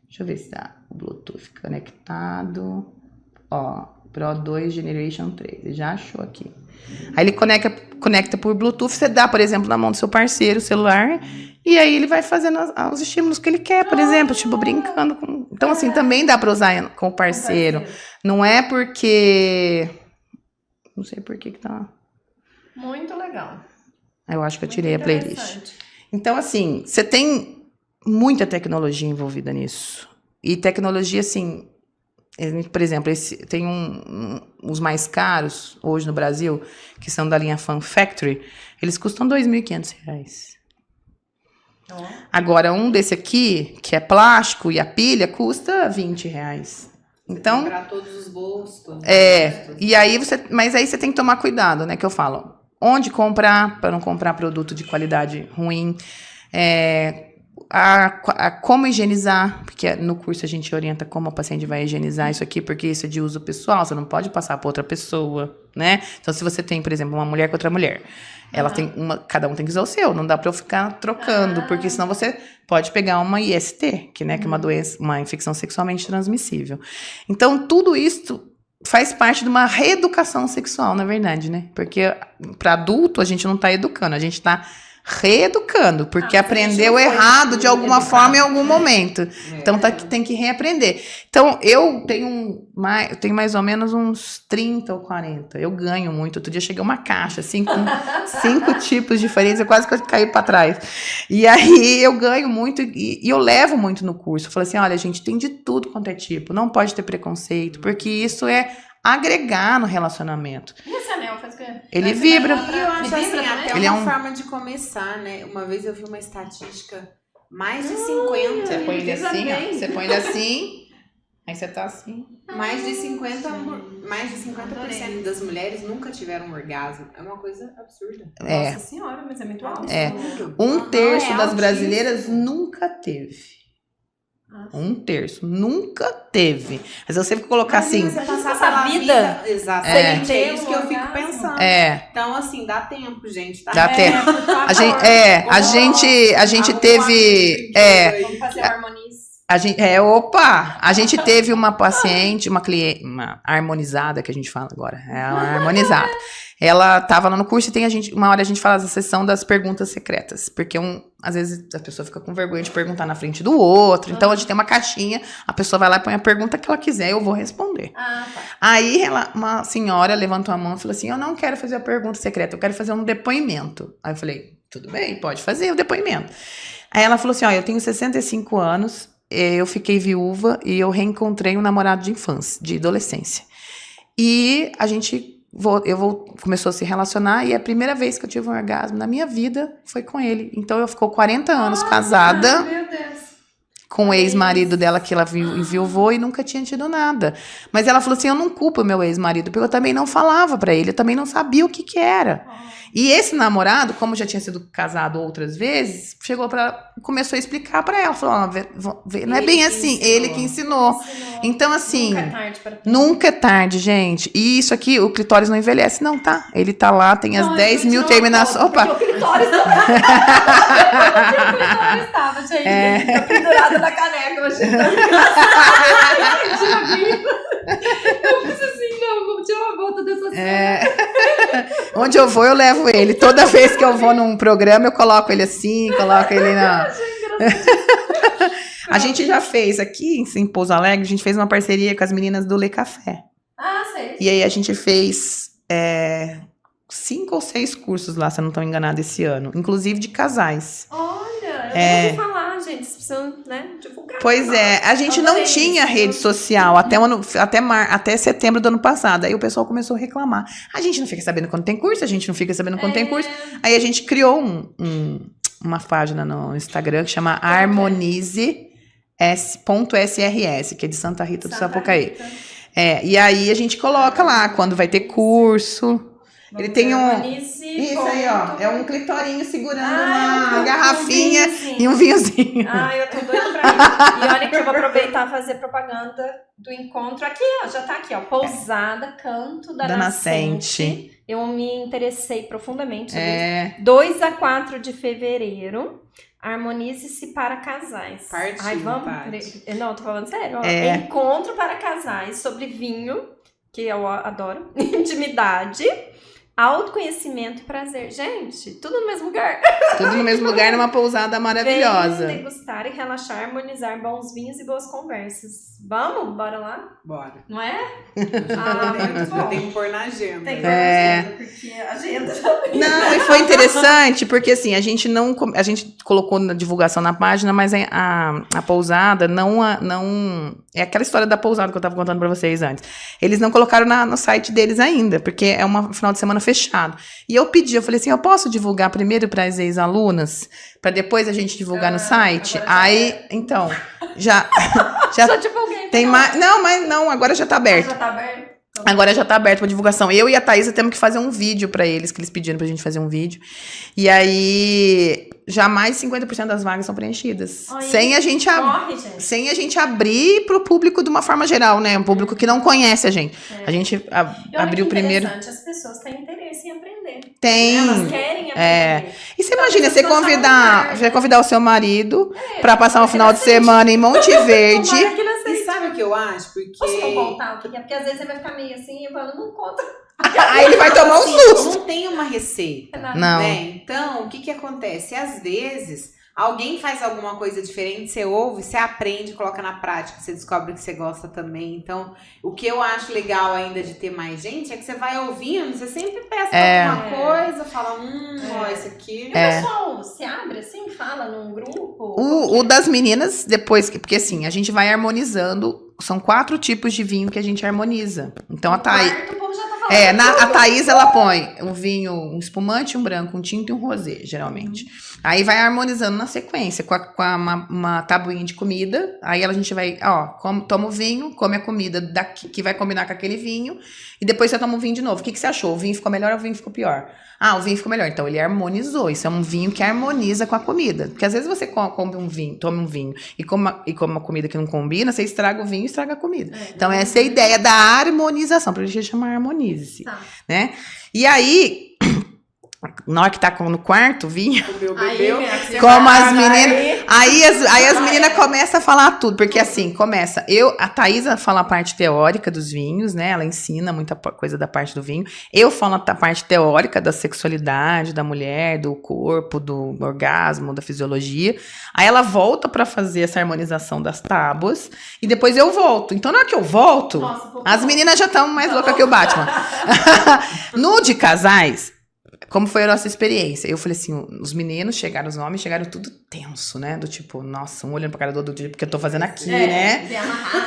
[SPEAKER 2] Deixa eu ver se tá o Bluetooth conectado. Ó, Pro 2 Generation 3. Ele já achou aqui. Aí ele conecta por Bluetooth. Você dá, por exemplo, na mão do seu parceiro o celular. E aí ele vai fazendo os estímulos que ele quer, por exemplo. Tipo, brincando com... Então, assim, também dá pra usar com o parceiro. Não é porque... Não sei por que tá...
[SPEAKER 1] Muito legal.
[SPEAKER 2] Eu acho que eu tirei a playlist. Então, assim, você tem muita tecnologia envolvida nisso. E tecnologia, assim, por exemplo, tem os mais caros hoje no Brasil, que são da linha Fun Factory, eles custam R$2.500. Oh. Agora, um desse aqui, que é plástico e a pilha, custa R$20. Então,
[SPEAKER 3] comprar todos os bolsos.
[SPEAKER 2] E aí mas aí você tem que tomar cuidado, né, que eu falo. Onde comprar, para não comprar produto de qualidade ruim. Como higienizar, porque no curso a gente orienta como a paciente vai higienizar isso aqui, porque isso é de uso pessoal, você não pode passar para outra pessoa, né? Então, se você tem, por exemplo, uma mulher com outra mulher, ela tem cada um tem que usar o seu, não dá para eu ficar trocando, porque senão você pode pegar uma IST, que é uma doença, uma infecção sexualmente transmissível. Então, tudo isso faz parte de uma reeducação sexual, na verdade, né? Porque para adulto a gente não tá educando, a gente tá reeducando, porque aprendeu errado de alguma forma em algum momento. Então tem que reaprender. Então eu tenho mais ou menos uns 30 ou 40. Eu ganho muito. Outro dia cheguei uma caixa assim com 5 tipos diferentes, eu quase caí para trás. E aí eu ganho muito e eu levo muito no curso. Eu falo assim, olha, gente, tem de tudo quanto é tipo, não pode ter preconceito, porque isso é agregar no relacionamento.
[SPEAKER 1] E esse anel faz o quê?
[SPEAKER 2] Ele vibra.
[SPEAKER 3] E eu acho assim, até
[SPEAKER 2] ele
[SPEAKER 3] uma forma de começar, né? Uma vez eu vi uma estatística, mais de 50.
[SPEAKER 2] Você põe ele assim, ó. Você põe ele assim, aí você tá assim.
[SPEAKER 3] Mais de 50% das mulheres nunca tiveram um orgasmo. É uma coisa absurda.
[SPEAKER 1] Nossa senhora, mas é muito alto.
[SPEAKER 2] Um terço das brasileiras nunca teve. 1/3. Nunca teve. Mas eu sempre colocar assim.
[SPEAKER 3] Você passar pela vida. Exatamente. É isso que eu fico pensando. Então, assim, dá tempo, gente. Tá?
[SPEAKER 2] Dá tempo. A gente teve.
[SPEAKER 1] Vamos fazer o Harmonize.
[SPEAKER 2] A gente teve uma paciente, uma cliente, uma harmonizada, que a gente fala agora, é uma harmonizada. Ela tava lá no curso e uma hora a gente faz a sessão das perguntas secretas, porque às vezes a pessoa fica com vergonha de perguntar na frente do outro, então a gente tem uma caixinha, a pessoa vai lá e põe a pergunta que ela quiser, eu vou responder.
[SPEAKER 1] Tá.
[SPEAKER 2] Aí uma senhora levantou a mão e falou assim, eu não quero fazer a pergunta secreta, eu quero fazer um depoimento. Aí eu falei, tudo bem, pode fazer o depoimento. Aí ela falou assim, eu tenho 65 anos, eu fiquei viúva e eu reencontrei um namorado de infância, de adolescência. E a gente começou a se relacionar e a primeira vez que eu tive um orgasmo na minha vida foi com ele. Então eu ficou 40 anos casada.
[SPEAKER 1] Meu Deus.
[SPEAKER 2] Com o ex-marido dela que ela enviuvou e nunca tinha tido nada. Mas ela falou assim, eu não culpo o meu ex-marido, porque eu também não falava pra ele, eu também não sabia o que era. E esse namorado, como já tinha sido casado outras vezes, começou a explicar pra ela, falou, não é bem assim, ele que ensinou. Então assim, nunca é tarde, gente. E isso aqui, o clitóris não envelhece não, tá? Ele tá lá, tem as 10 mil terminações. Opa!
[SPEAKER 1] O clitóris não. O clitóris estava, gente. Tô pendurada na caneca, imagina. Eu fiz assim, não, vou tirar uma volta dessa cena.
[SPEAKER 2] Onde eu vou, eu levo ele. Toda vez que eu vou num programa, eu coloco ele assim, coloco ele na... A gente já fez aqui em Pouso Alegre, a gente fez uma parceria com as meninas do Le Café.
[SPEAKER 1] Sei.
[SPEAKER 2] E aí a gente fez 5 ou 6 cursos lá, se eu não estou enganada, esse ano. Inclusive de casais.
[SPEAKER 1] Olha, eu ouvi falar, gente. Vocês precisam, divulgar.
[SPEAKER 2] Pois a gente não tinha rede social até setembro do ano passado. Aí o pessoal começou a reclamar. A gente não fica sabendo quando tem curso, a gente não fica sabendo quando tem curso. Aí a gente criou uma página no Instagram que chama harmonize.srs, que é de Santa Rita do Sapucaí. E aí a gente coloca lá quando vai ter curso. Ele tem isso aí, ó. É um clitorinho segurando uma garrafinha e um vinhozinho.
[SPEAKER 1] Eu tô doida pra ir. E olha que eu vou aproveitar e fazer propaganda do encontro. Aqui, ó, já tá aqui, ó. Pousada Canto da Nascente. Eu me interessei profundamente sobre 2 a 4 de fevereiro. Harmonize-se para casais. Não, tô falando sério. Ó. Encontro para casais sobre vinho, que eu adoro. Intimidade. Autoconhecimento e prazer. Gente, tudo no mesmo lugar.
[SPEAKER 2] Tudo no mesmo lugar, numa pousada maravilhosa.
[SPEAKER 1] Venham degustar e relaxar, harmonizar bons vinhos e boas conversas. Vamos? Bora lá?
[SPEAKER 3] Bora.
[SPEAKER 1] Não é?
[SPEAKER 3] Muito bom. Tem que pôr na agenda.
[SPEAKER 1] Tem que pôr na agenda, porque a agenda também.
[SPEAKER 2] Não, e foi interessante, porque assim, a gente colocou na divulgação na página, mas a pousada não é aquela história da pousada que eu tava contando pra vocês antes. Eles não colocaram no site deles ainda, porque é um final de semana fechado. E eu falei assim, eu posso divulgar primeiro para as ex-alunas, para depois a gente divulgar no site? Aí, então, já
[SPEAKER 1] divulguei.
[SPEAKER 2] Tem mais, não, agora já tá aberto.
[SPEAKER 1] Já tá aberto?
[SPEAKER 2] Agora já tá aberto pra divulgação. Eu e a Thaisa temos que fazer um vídeo pra eles, que eles pediram pra gente fazer um vídeo. E aí, já mais 50% das vagas são preenchidas. Sem a gente abrir pro público de uma forma geral, né? Um público que não conhece a gente. A gente abriu primeiro.
[SPEAKER 1] As pessoas têm interesse em aprender.
[SPEAKER 2] Tem.
[SPEAKER 1] Elas querem aprender.
[SPEAKER 2] E você imagina, você convidar o seu marido pra passar um final de semana em Monte Verde.
[SPEAKER 3] E sabe o que eu acho?
[SPEAKER 1] Posso contar o que é? Porque às vezes você vai ficar meio assim e falando, não conta.
[SPEAKER 2] Aí ele vai tomar um susto.
[SPEAKER 3] Não tem uma receita.
[SPEAKER 2] Não.
[SPEAKER 3] Né? Então, o que acontece? Às vezes, alguém faz alguma coisa diferente, você ouve, você aprende, coloca na prática, você descobre que você gosta também. Então, o que eu acho legal ainda de ter mais gente é que você vai ouvindo, você sempre peça alguma coisa, fala, ó, esse aqui.
[SPEAKER 1] E o pessoal se abre assim, fala num grupo?
[SPEAKER 2] O das meninas, depois, porque assim, a gente vai harmonizando, são 4 tipos de vinho que a gente harmoniza. Então, a Thaís... a Thaís, ela põe um vinho, um espumante, um branco, um tinto e um rosé, geralmente. Aí vai harmonizando na sequência, com uma tabuinha de comida. Aí a gente vai, toma o vinho, come a comida que vai combinar com aquele vinho. E depois você toma o vinho de novo. O que você achou? O vinho ficou melhor ou o vinho ficou pior? O vinho ficou melhor. Então, ele harmonizou. Isso é um vinho que harmoniza com a comida. Porque às vezes você toma um vinho e come uma comida que não combina, você estraga o vinho e estraga a comida. Então, essa é a ideia da harmonização. Por isso a gente chama harmonize. Né? E aí, Na hora que tá no quarto, vinho,
[SPEAKER 3] O meu bebeu.
[SPEAKER 2] como as meninas. Aí as meninas começam a falar tudo, porque assim, começa. A Thaisa fala a parte teórica dos vinhos, né? Ela ensina muita coisa da parte do vinho. Eu falo a parte teórica da sexualidade, da mulher, do corpo, do orgasmo, da fisiologia. Aí ela volta pra fazer essa harmonização das tábuas e depois eu volto. Então, na hora que eu volto, as meninas já estão mais loucas que o Batman. No de casais. Como foi a nossa experiência? Eu falei assim, os meninos chegaram, os homens chegaram tudo tenso, né? Do tipo, nossa, um olhando pra cara do outro, porque eu tô fazendo aqui, né?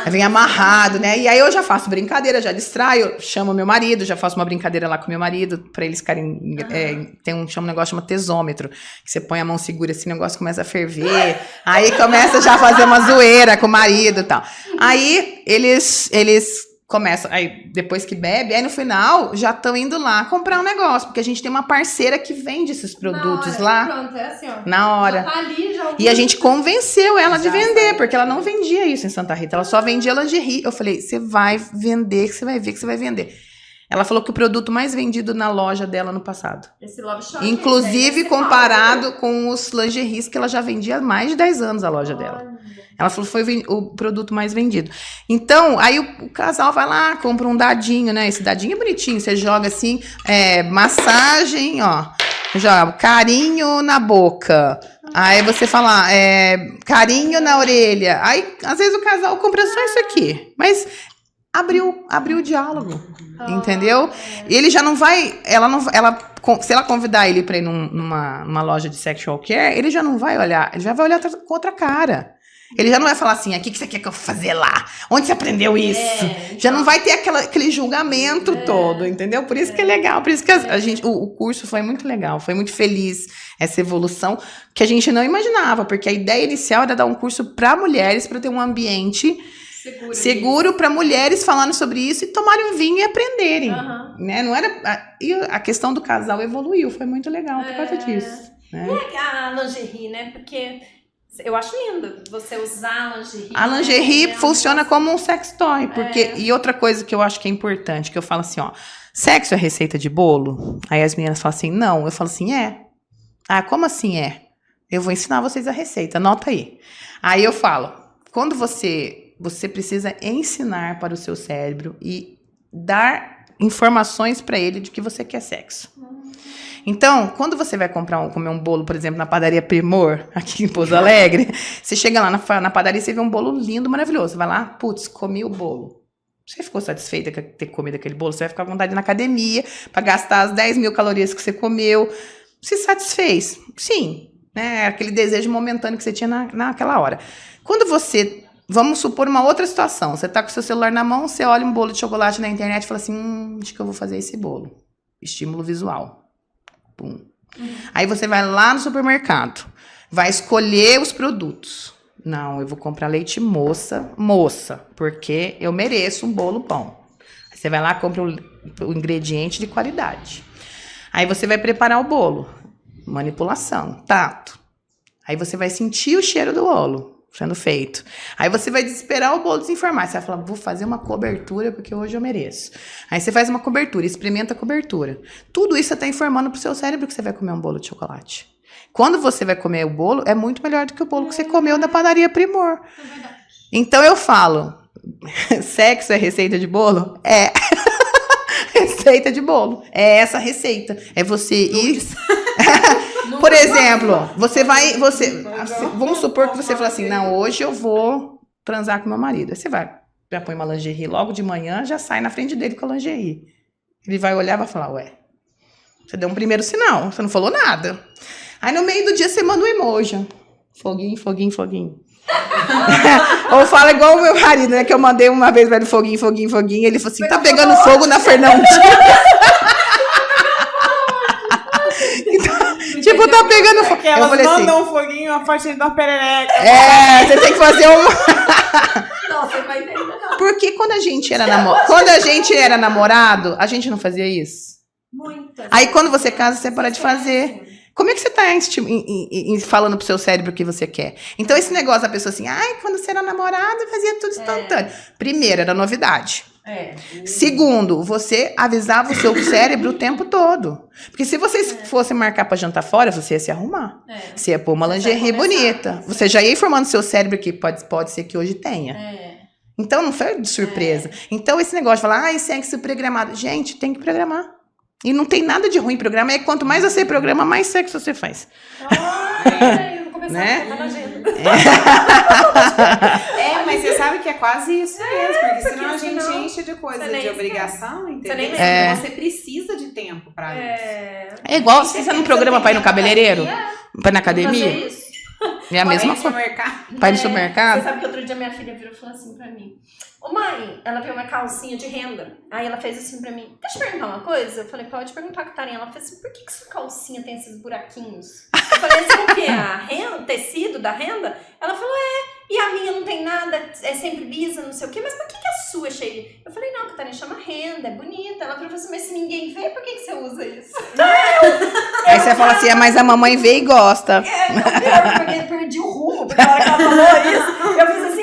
[SPEAKER 2] Vem amarrado, né? E aí eu já faço brincadeira, já distraio, chamo meu marido, já faço uma brincadeira lá com meu marido, pra eles ficarem... tem um negócio chama tesômetro, que você põe a mão segura assim, o negócio começa a ferver, aí começa já a fazer uma zoeira com o marido e tal. Aí eles começa, aí depois que bebe, aí no final já estão indo lá comprar um negócio, porque a gente tem uma parceira que vende esses produtos lá.
[SPEAKER 1] Pronto, é assim, ó.
[SPEAKER 2] Na hora.
[SPEAKER 1] Já tá ali, já
[SPEAKER 2] E a gente convenceu ela de vender, porque ela não vendia isso em Santa Rita, ela só vendia lingerie. Eu falei, você vai vender, que você vai ver que você vai vender. Ela falou que o produto mais vendido na loja dela no passado.
[SPEAKER 1] Esse Love Shop.
[SPEAKER 2] Inclusive comparado com os lingeries que ela já vendia há mais de 10 anos a loja dela. Ela falou que foi o produto mais vendido. Então, aí o casal vai lá, compra um dadinho, né? Esse dadinho é bonitinho. Você joga assim, massagem, ó. Joga carinho na boca. Aí você fala, carinho na orelha. Aí, às vezes, o casal compra só isso aqui. Mas abriu o diálogo. Entendeu? Ele já não vai... se ela convidar ele pra ir numa loja de sexual care, ele já não vai olhar. Ele já vai olhar com outra cara. Ele já não vai falar assim, o que você quer que eu fazer lá? Onde você aprendeu isso? Já não vai ter aquele julgamento todo, entendeu? Por isso que é legal, por isso que a gente, o curso foi muito legal, foi muito feliz essa evolução que a gente não imaginava, porque a ideia inicial era dar um curso para mulheres, para ter um ambiente seguro para mulheres falando sobre isso e tomarem um vinho e aprenderem, né? Não era, e a questão do casal evoluiu, foi muito legal por causa disso. Né?
[SPEAKER 1] E a lingerie, né? Porque... eu acho lindo você usar a lingerie.
[SPEAKER 2] A lingerie funciona como um sex toy, porque... E outra coisa que eu acho que é importante, que eu falo assim, ó, sexo é receita de bolo? Aí as meninas falam assim, não. Eu falo assim, é. Ah, como assim é? Eu vou ensinar vocês a receita, anota aí. Aí eu falo, quando você precisa ensinar para o seu cérebro e dar informações para ele de que você quer sexo. Então, quando você vai comer um bolo, por exemplo, na padaria Primor, aqui em Pouso Alegre, você chega lá na padaria e você vê um bolo lindo, maravilhoso. Você vai lá, putz, comi o bolo. Você ficou satisfeita com ter comido aquele bolo? Você vai ficar com vontade de ir na academia para gastar as 10.000 calorias que você comeu. Se satisfez? Sim. Né? Aquele desejo momentâneo que você tinha naquela hora. Quando você... Vamos supor uma outra situação. Você tá com seu celular na mão, você olha um bolo de chocolate na internet e fala assim, acho que eu vou fazer esse bolo. Estímulo visual. Pum. Aí você vai lá no supermercado, vai escolher os produtos. Não, eu vou comprar leite moça, porque eu mereço um bolo bom. Aí você vai lá e compra o ingrediente de qualidade. Aí você vai preparar o bolo. Manipulação, tato. Aí você vai sentir o cheiro do bolo sendo feito. Aí você vai esperar o bolo desenformar. Você vai falar, vou fazer uma cobertura porque hoje eu mereço. Aí você faz uma cobertura, experimenta a cobertura. Tudo isso você está informando pro seu cérebro que você vai comer um bolo de chocolate. Quando você vai comer o bolo, é muito melhor do que o bolo que você comeu da padaria Primor. Então eu falo, sexo é receita de bolo? É. Receita de bolo. É essa receita. É você ir... Por exemplo, vamos supor que você fala assim, não, hoje eu vou transar com meu marido. Aí você vai, já põe uma lingerie logo de manhã, já sai na frente dele com a lingerie. Ele vai olhar e vai falar, ué, você deu um primeiro sinal, você não falou nada. Aí no meio do dia você manda um emoji. Foguinho, foguinho, foguinho. Ou fala igual o meu marido, né? Que eu mandei uma vez velho foguinho, foguinho, foguinho. Ele falou assim, tá pegando fogo na Fernandinha. Então, tipo, tá pegando fogo.
[SPEAKER 3] Eu falei assim, mandam um foguinho a partir da perereca.
[SPEAKER 2] Você tem que fazer um...
[SPEAKER 1] Não, você vai entender, não.
[SPEAKER 2] Porque quando a gente era namorado, a gente não fazia isso.
[SPEAKER 1] Muito.
[SPEAKER 2] Aí quando você casa, você para de fazer. Como é que você tá falando pro seu cérebro o que você quer? Então esse negócio da pessoa assim, ai, quando você era namorado, fazia tudo instantâneo. Primeiro, era novidade. Segundo, você avisava o seu cérebro o tempo todo. Porque se vocês fossem marcar pra jantar fora, você ia se arrumar. Você ia pôr uma lingerie bonita. Você já ia informando o seu cérebro que pode ser que hoje tenha. Então, não foi de surpresa. Então, esse negócio de falar, sexo programado. Gente, tem que programar. E não tem nada de ruim em programa. E quanto mais você programa, mais sexo você faz.
[SPEAKER 1] Eu vou começar a botar na agenda.
[SPEAKER 3] Mas você sabe que é quase isso mesmo, porque senão a gente enche de coisa de obrigação, entendeu? Você precisa de tempo pra isso.
[SPEAKER 2] É igual se você não programa pra ir no cabeleireiro, pra ir na academia. É a mesma coisa. Pra ir no supermercado.
[SPEAKER 1] Você sabe que outro dia minha filha virou e falou assim pra mim: ô mãe, ela viu uma calcinha de renda. Aí ela fez assim pra mim: deixa eu perguntar uma coisa? Eu falei: pode perguntar, Catarina. Ela fez assim: por que sua calcinha tem esses buraquinhos? Eu falei: esse é o quê? A renda? O tecido da renda? Ela falou: e a minha não tem nada, é sempre lisa, não sei o quê, mas por que a sua é cheia? Eu falei: não, Catarina, chama renda, é bonita. Ela falou assim: mas se ninguém vê, por que você usa isso?
[SPEAKER 2] Aí você fala assim: mas a mamãe vê e gosta.
[SPEAKER 1] Pior, porque eu perdi o rumo, porque na hora que ela falou isso, eu fiz assim: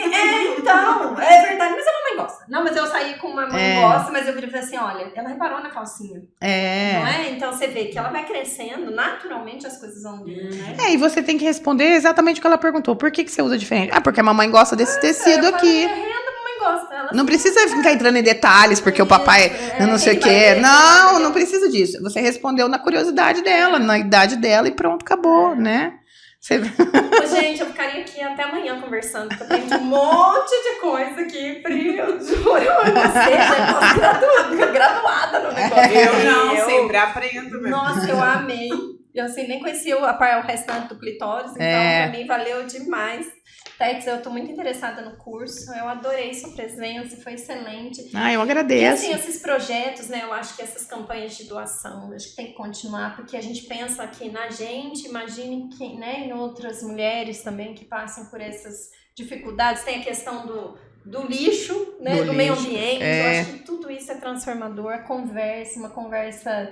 [SPEAKER 1] então, é verdade, mas a mamãe gosta. Não, mas eu saí com uma mãe gosta, mas eu falei assim: olha, ela reparou na calcinha. Não é? Então você vê que ela vai crescendo, naturalmente as coisas vão vindo, né?
[SPEAKER 2] E você tem que responder exatamente o que ela perguntou. Por que você usa diferente? Porque a mamãe gosta desse tecido aqui.
[SPEAKER 1] Gosta,
[SPEAKER 2] não precisa ficar entrando em detalhes, porque o papai não sei o quê. Não precisa disso. Você respondeu na curiosidade dela, na idade dela e pronto, acabou, né?
[SPEAKER 1] Gente, eu ficaria aqui até amanhã conversando, porque eu aprendi um monte de coisa aqui, Pri, eu juro. Você já é graduada no negócio.
[SPEAKER 3] Eu sempre aprendo mesmo.
[SPEAKER 1] Nossa, eu amei. Eu assim, nem conhecia o restante do clitóris, então pra mim valeu demais. Tets, eu tô muito interessada no curso, eu adorei sua presença, foi excelente.
[SPEAKER 2] Eu agradeço.
[SPEAKER 1] E assim, esses projetos, né, eu acho que essas campanhas de doação, acho que tem que continuar, porque a gente pensa aqui na gente, imagine que, né, em outras mulheres também que passam por essas dificuldades, tem a questão do lixo, né, do meio ambiente, eu acho que tudo isso é transformador, uma conversa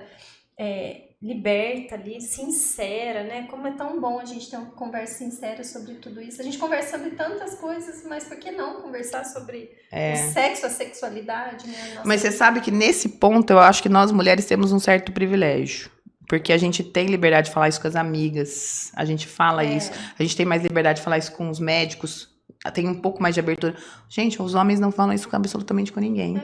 [SPEAKER 1] liberta ali, sincera, né? Como é tão bom a gente ter uma conversa sincera sobre tudo isso. A gente conversa sobre tantas coisas, mas por que não conversar sobre o sexo, a sexualidade, né?
[SPEAKER 2] Mas você sabe que nesse ponto eu acho que nós mulheres temos um certo privilégio. Porque a gente tem liberdade de falar isso com as amigas, a gente fala isso, a gente tem mais liberdade de falar isso com os médicos, tem um pouco mais de abertura. Gente, os homens não falam isso absolutamente com ninguém.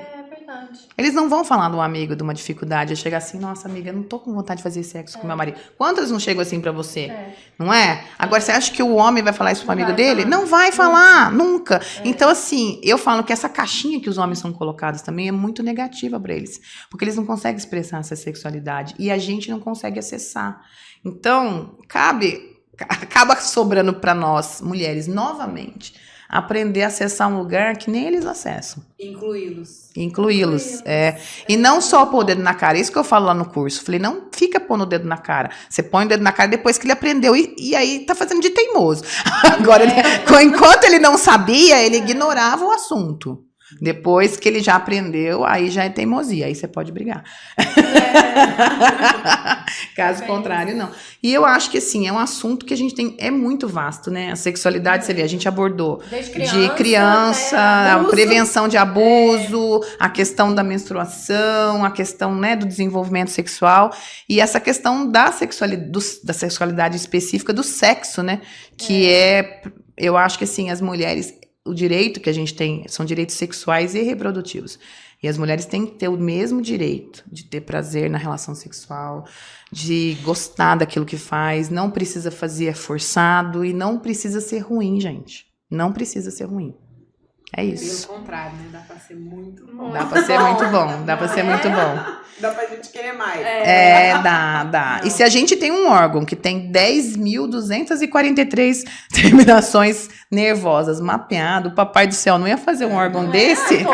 [SPEAKER 2] Eles não vão falar de um amigo, de uma dificuldade, chegar assim: nossa amiga, eu não tô com vontade de fazer sexo com meu marido. Quantas não chegam assim pra você? Não é? Agora, você acha que o homem vai falar isso pro amigo dele? Não vai falar, nunca. Então, assim, eu falo que essa caixinha que os homens são colocados também é muito negativa pra eles. Porque eles não conseguem expressar essa sexualidade. E a gente não consegue acessar. Então, acaba sobrando pra nós, mulheres, novamente, aprender a acessar um lugar que nem eles acessam. Incluí-los. E não só pôr o dedo na cara. Isso que eu falo lá no curso. Falei: não fica pondo o dedo na cara. Você põe o dedo na cara depois que ele aprendeu. E aí tá fazendo de teimoso. Agora, enquanto ele não sabia, ele ignorava o assunto. Depois que ele já aprendeu, aí já é teimosia. Aí você pode brigar. Caso contrário, não. E eu acho que, assim, é um assunto que a gente tem... É muito vasto, né? A sexualidade, você vê, a gente abordou de criança, a prevenção de abuso, a questão da menstruação, a questão, né, do desenvolvimento sexual e essa questão da sexualidade específica do sexo, né? Que eu acho que, assim, as mulheres... O direito que a gente tem são direitos sexuais e reprodutivos. E as mulheres têm que ter o mesmo direito de ter prazer na relação sexual, de gostar daquilo que faz, não precisa fazer forçado e não precisa ser ruim, gente. Não precisa ser ruim. É isso.
[SPEAKER 3] Pelo contrário, né? Dá pra ser muito bom.
[SPEAKER 2] Dá pra ser muito bom. Dá pra ser muito bom.
[SPEAKER 3] Dá pra gente querer mais.
[SPEAKER 2] Dá. E se a gente tem um órgão que tem 10.243 terminações nervosas mapeado, o papai do céu não ia fazer um órgão desse?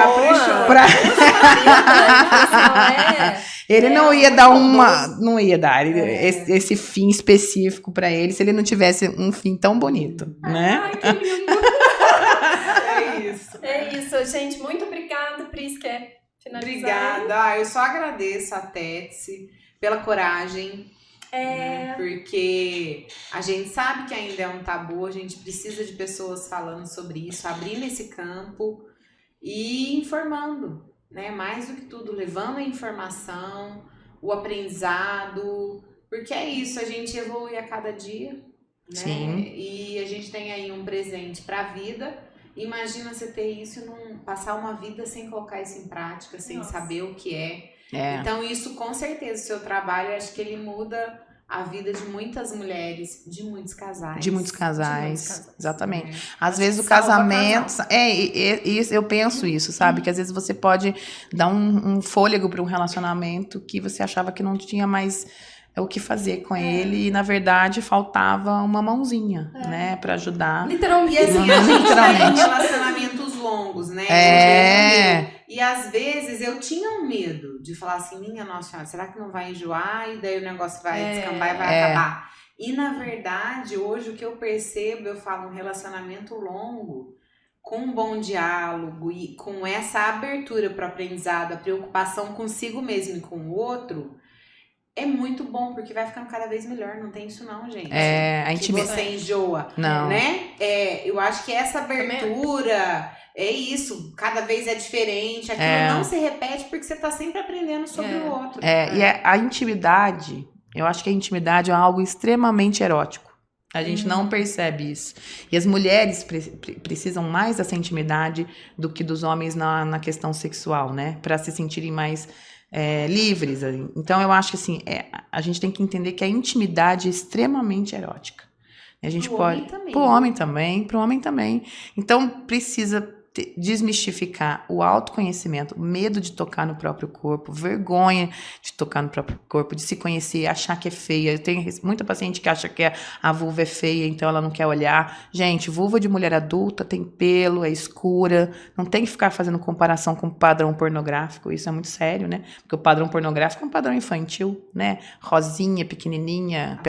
[SPEAKER 2] Ele não ia dar não ia dar esse fim específico pra ele se ele não tivesse um fim tão bonito, né?
[SPEAKER 1] Ai, que lindo. É isso, gente. Muito obrigada, Pris. Quer finalizar?
[SPEAKER 3] Obrigada. Eu só agradeço a Tetsy pela coragem. Porque a gente sabe que ainda é um tabu, a gente precisa de pessoas falando sobre isso, abrindo esse campo e informando. né? Mais do que tudo, levando a informação, o aprendizado, porque é isso, a gente evolui a cada dia, né?
[SPEAKER 2] Sim.
[SPEAKER 3] E a gente tem aí um presente para a vida. Imagina você ter isso e não passar uma vida sem colocar isso em prática, sem saber o que é. Então isso com certeza, o seu trabalho, eu acho que ele muda a vida de muitas mulheres, de muitos casais.
[SPEAKER 2] De muitos casais, exatamente. Às
[SPEAKER 1] Acho
[SPEAKER 2] vezes o
[SPEAKER 1] que salva
[SPEAKER 2] casamento... eu penso isso, sabe? Que às vezes você pode dar um fôlego para um relacionamento que você achava que não tinha mais o que fazer com ele. E, na verdade, faltava uma mãozinha, né? Para ajudar.
[SPEAKER 1] Literalmente.
[SPEAKER 3] E assim, a gente
[SPEAKER 2] Literalmente.
[SPEAKER 3] tem relacionamentos longos, né? E às vezes eu tinha um medo de falar assim, minha Nossa Senhora, será que não vai enjoar? E daí o negócio vai descambar e vai acabar. E na verdade, hoje o que eu percebo, eu falo um relacionamento longo, com um bom diálogo e com essa abertura para o aprendizado, a preocupação consigo mesmo e com o outro, é muito bom, porque vai ficando cada vez melhor. Não tem isso não, gente.
[SPEAKER 2] A intimidade.
[SPEAKER 3] Você enjoa.
[SPEAKER 2] Não.
[SPEAKER 3] Né? Eu acho que essa abertura é isso. Cada vez é diferente. Aquilo não se repete porque você tá sempre aprendendo sobre o outro.
[SPEAKER 2] E a intimidade, eu acho que a intimidade é algo extremamente erótico. A gente não percebe isso. E as mulheres precisam mais dessa intimidade do que dos homens na questão sexual, né? Para se sentirem mais livres. Então, eu acho que assim, a gente tem que entender que a intimidade é extremamente erótica. A gente pode. Pro homem também. Então, precisa desmistificar o autoconhecimento, o medo de tocar no próprio corpo, vergonha de tocar no próprio corpo, de se conhecer, achar que é feia. Eu tenho muita paciente que acha que a vulva é feia, então ela não quer olhar. Gente, vulva de mulher adulta tem pelo, é escura, não tem que ficar fazendo comparação com o padrão pornográfico, isso é muito sério, né? Porque o padrão pornográfico é um padrão infantil, né? Rosinha, pequenininha.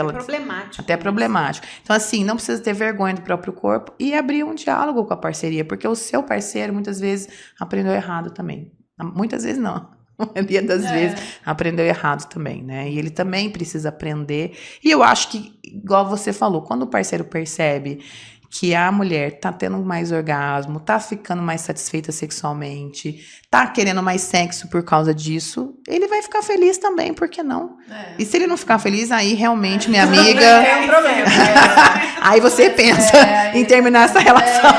[SPEAKER 2] Até problemático. Então, assim, não precisa ter vergonha do próprio corpo e abrir um diálogo com a parceria, porque o seu parceiro muitas vezes aprendeu errado também. Muitas vezes não. A maioria das vezes aprendeu errado também, né? E ele também precisa aprender. E eu acho que, igual você falou, quando o parceiro percebe que a mulher tá tendo mais orgasmo, tá ficando mais satisfeita sexualmente, tá querendo mais sexo por causa disso, ele vai ficar feliz também, por que não? E se ele não ficar feliz, aí realmente, minha amiga...
[SPEAKER 1] É um problema.
[SPEAKER 2] Aí você pensa em terminar essa relação.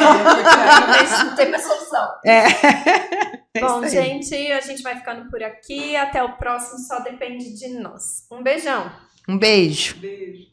[SPEAKER 1] Não tem mais solução. Bom, gente, a gente vai ficando por aqui. Até o próximo, só depende de nós. Um beijão.
[SPEAKER 2] Um beijo.
[SPEAKER 3] Beijo.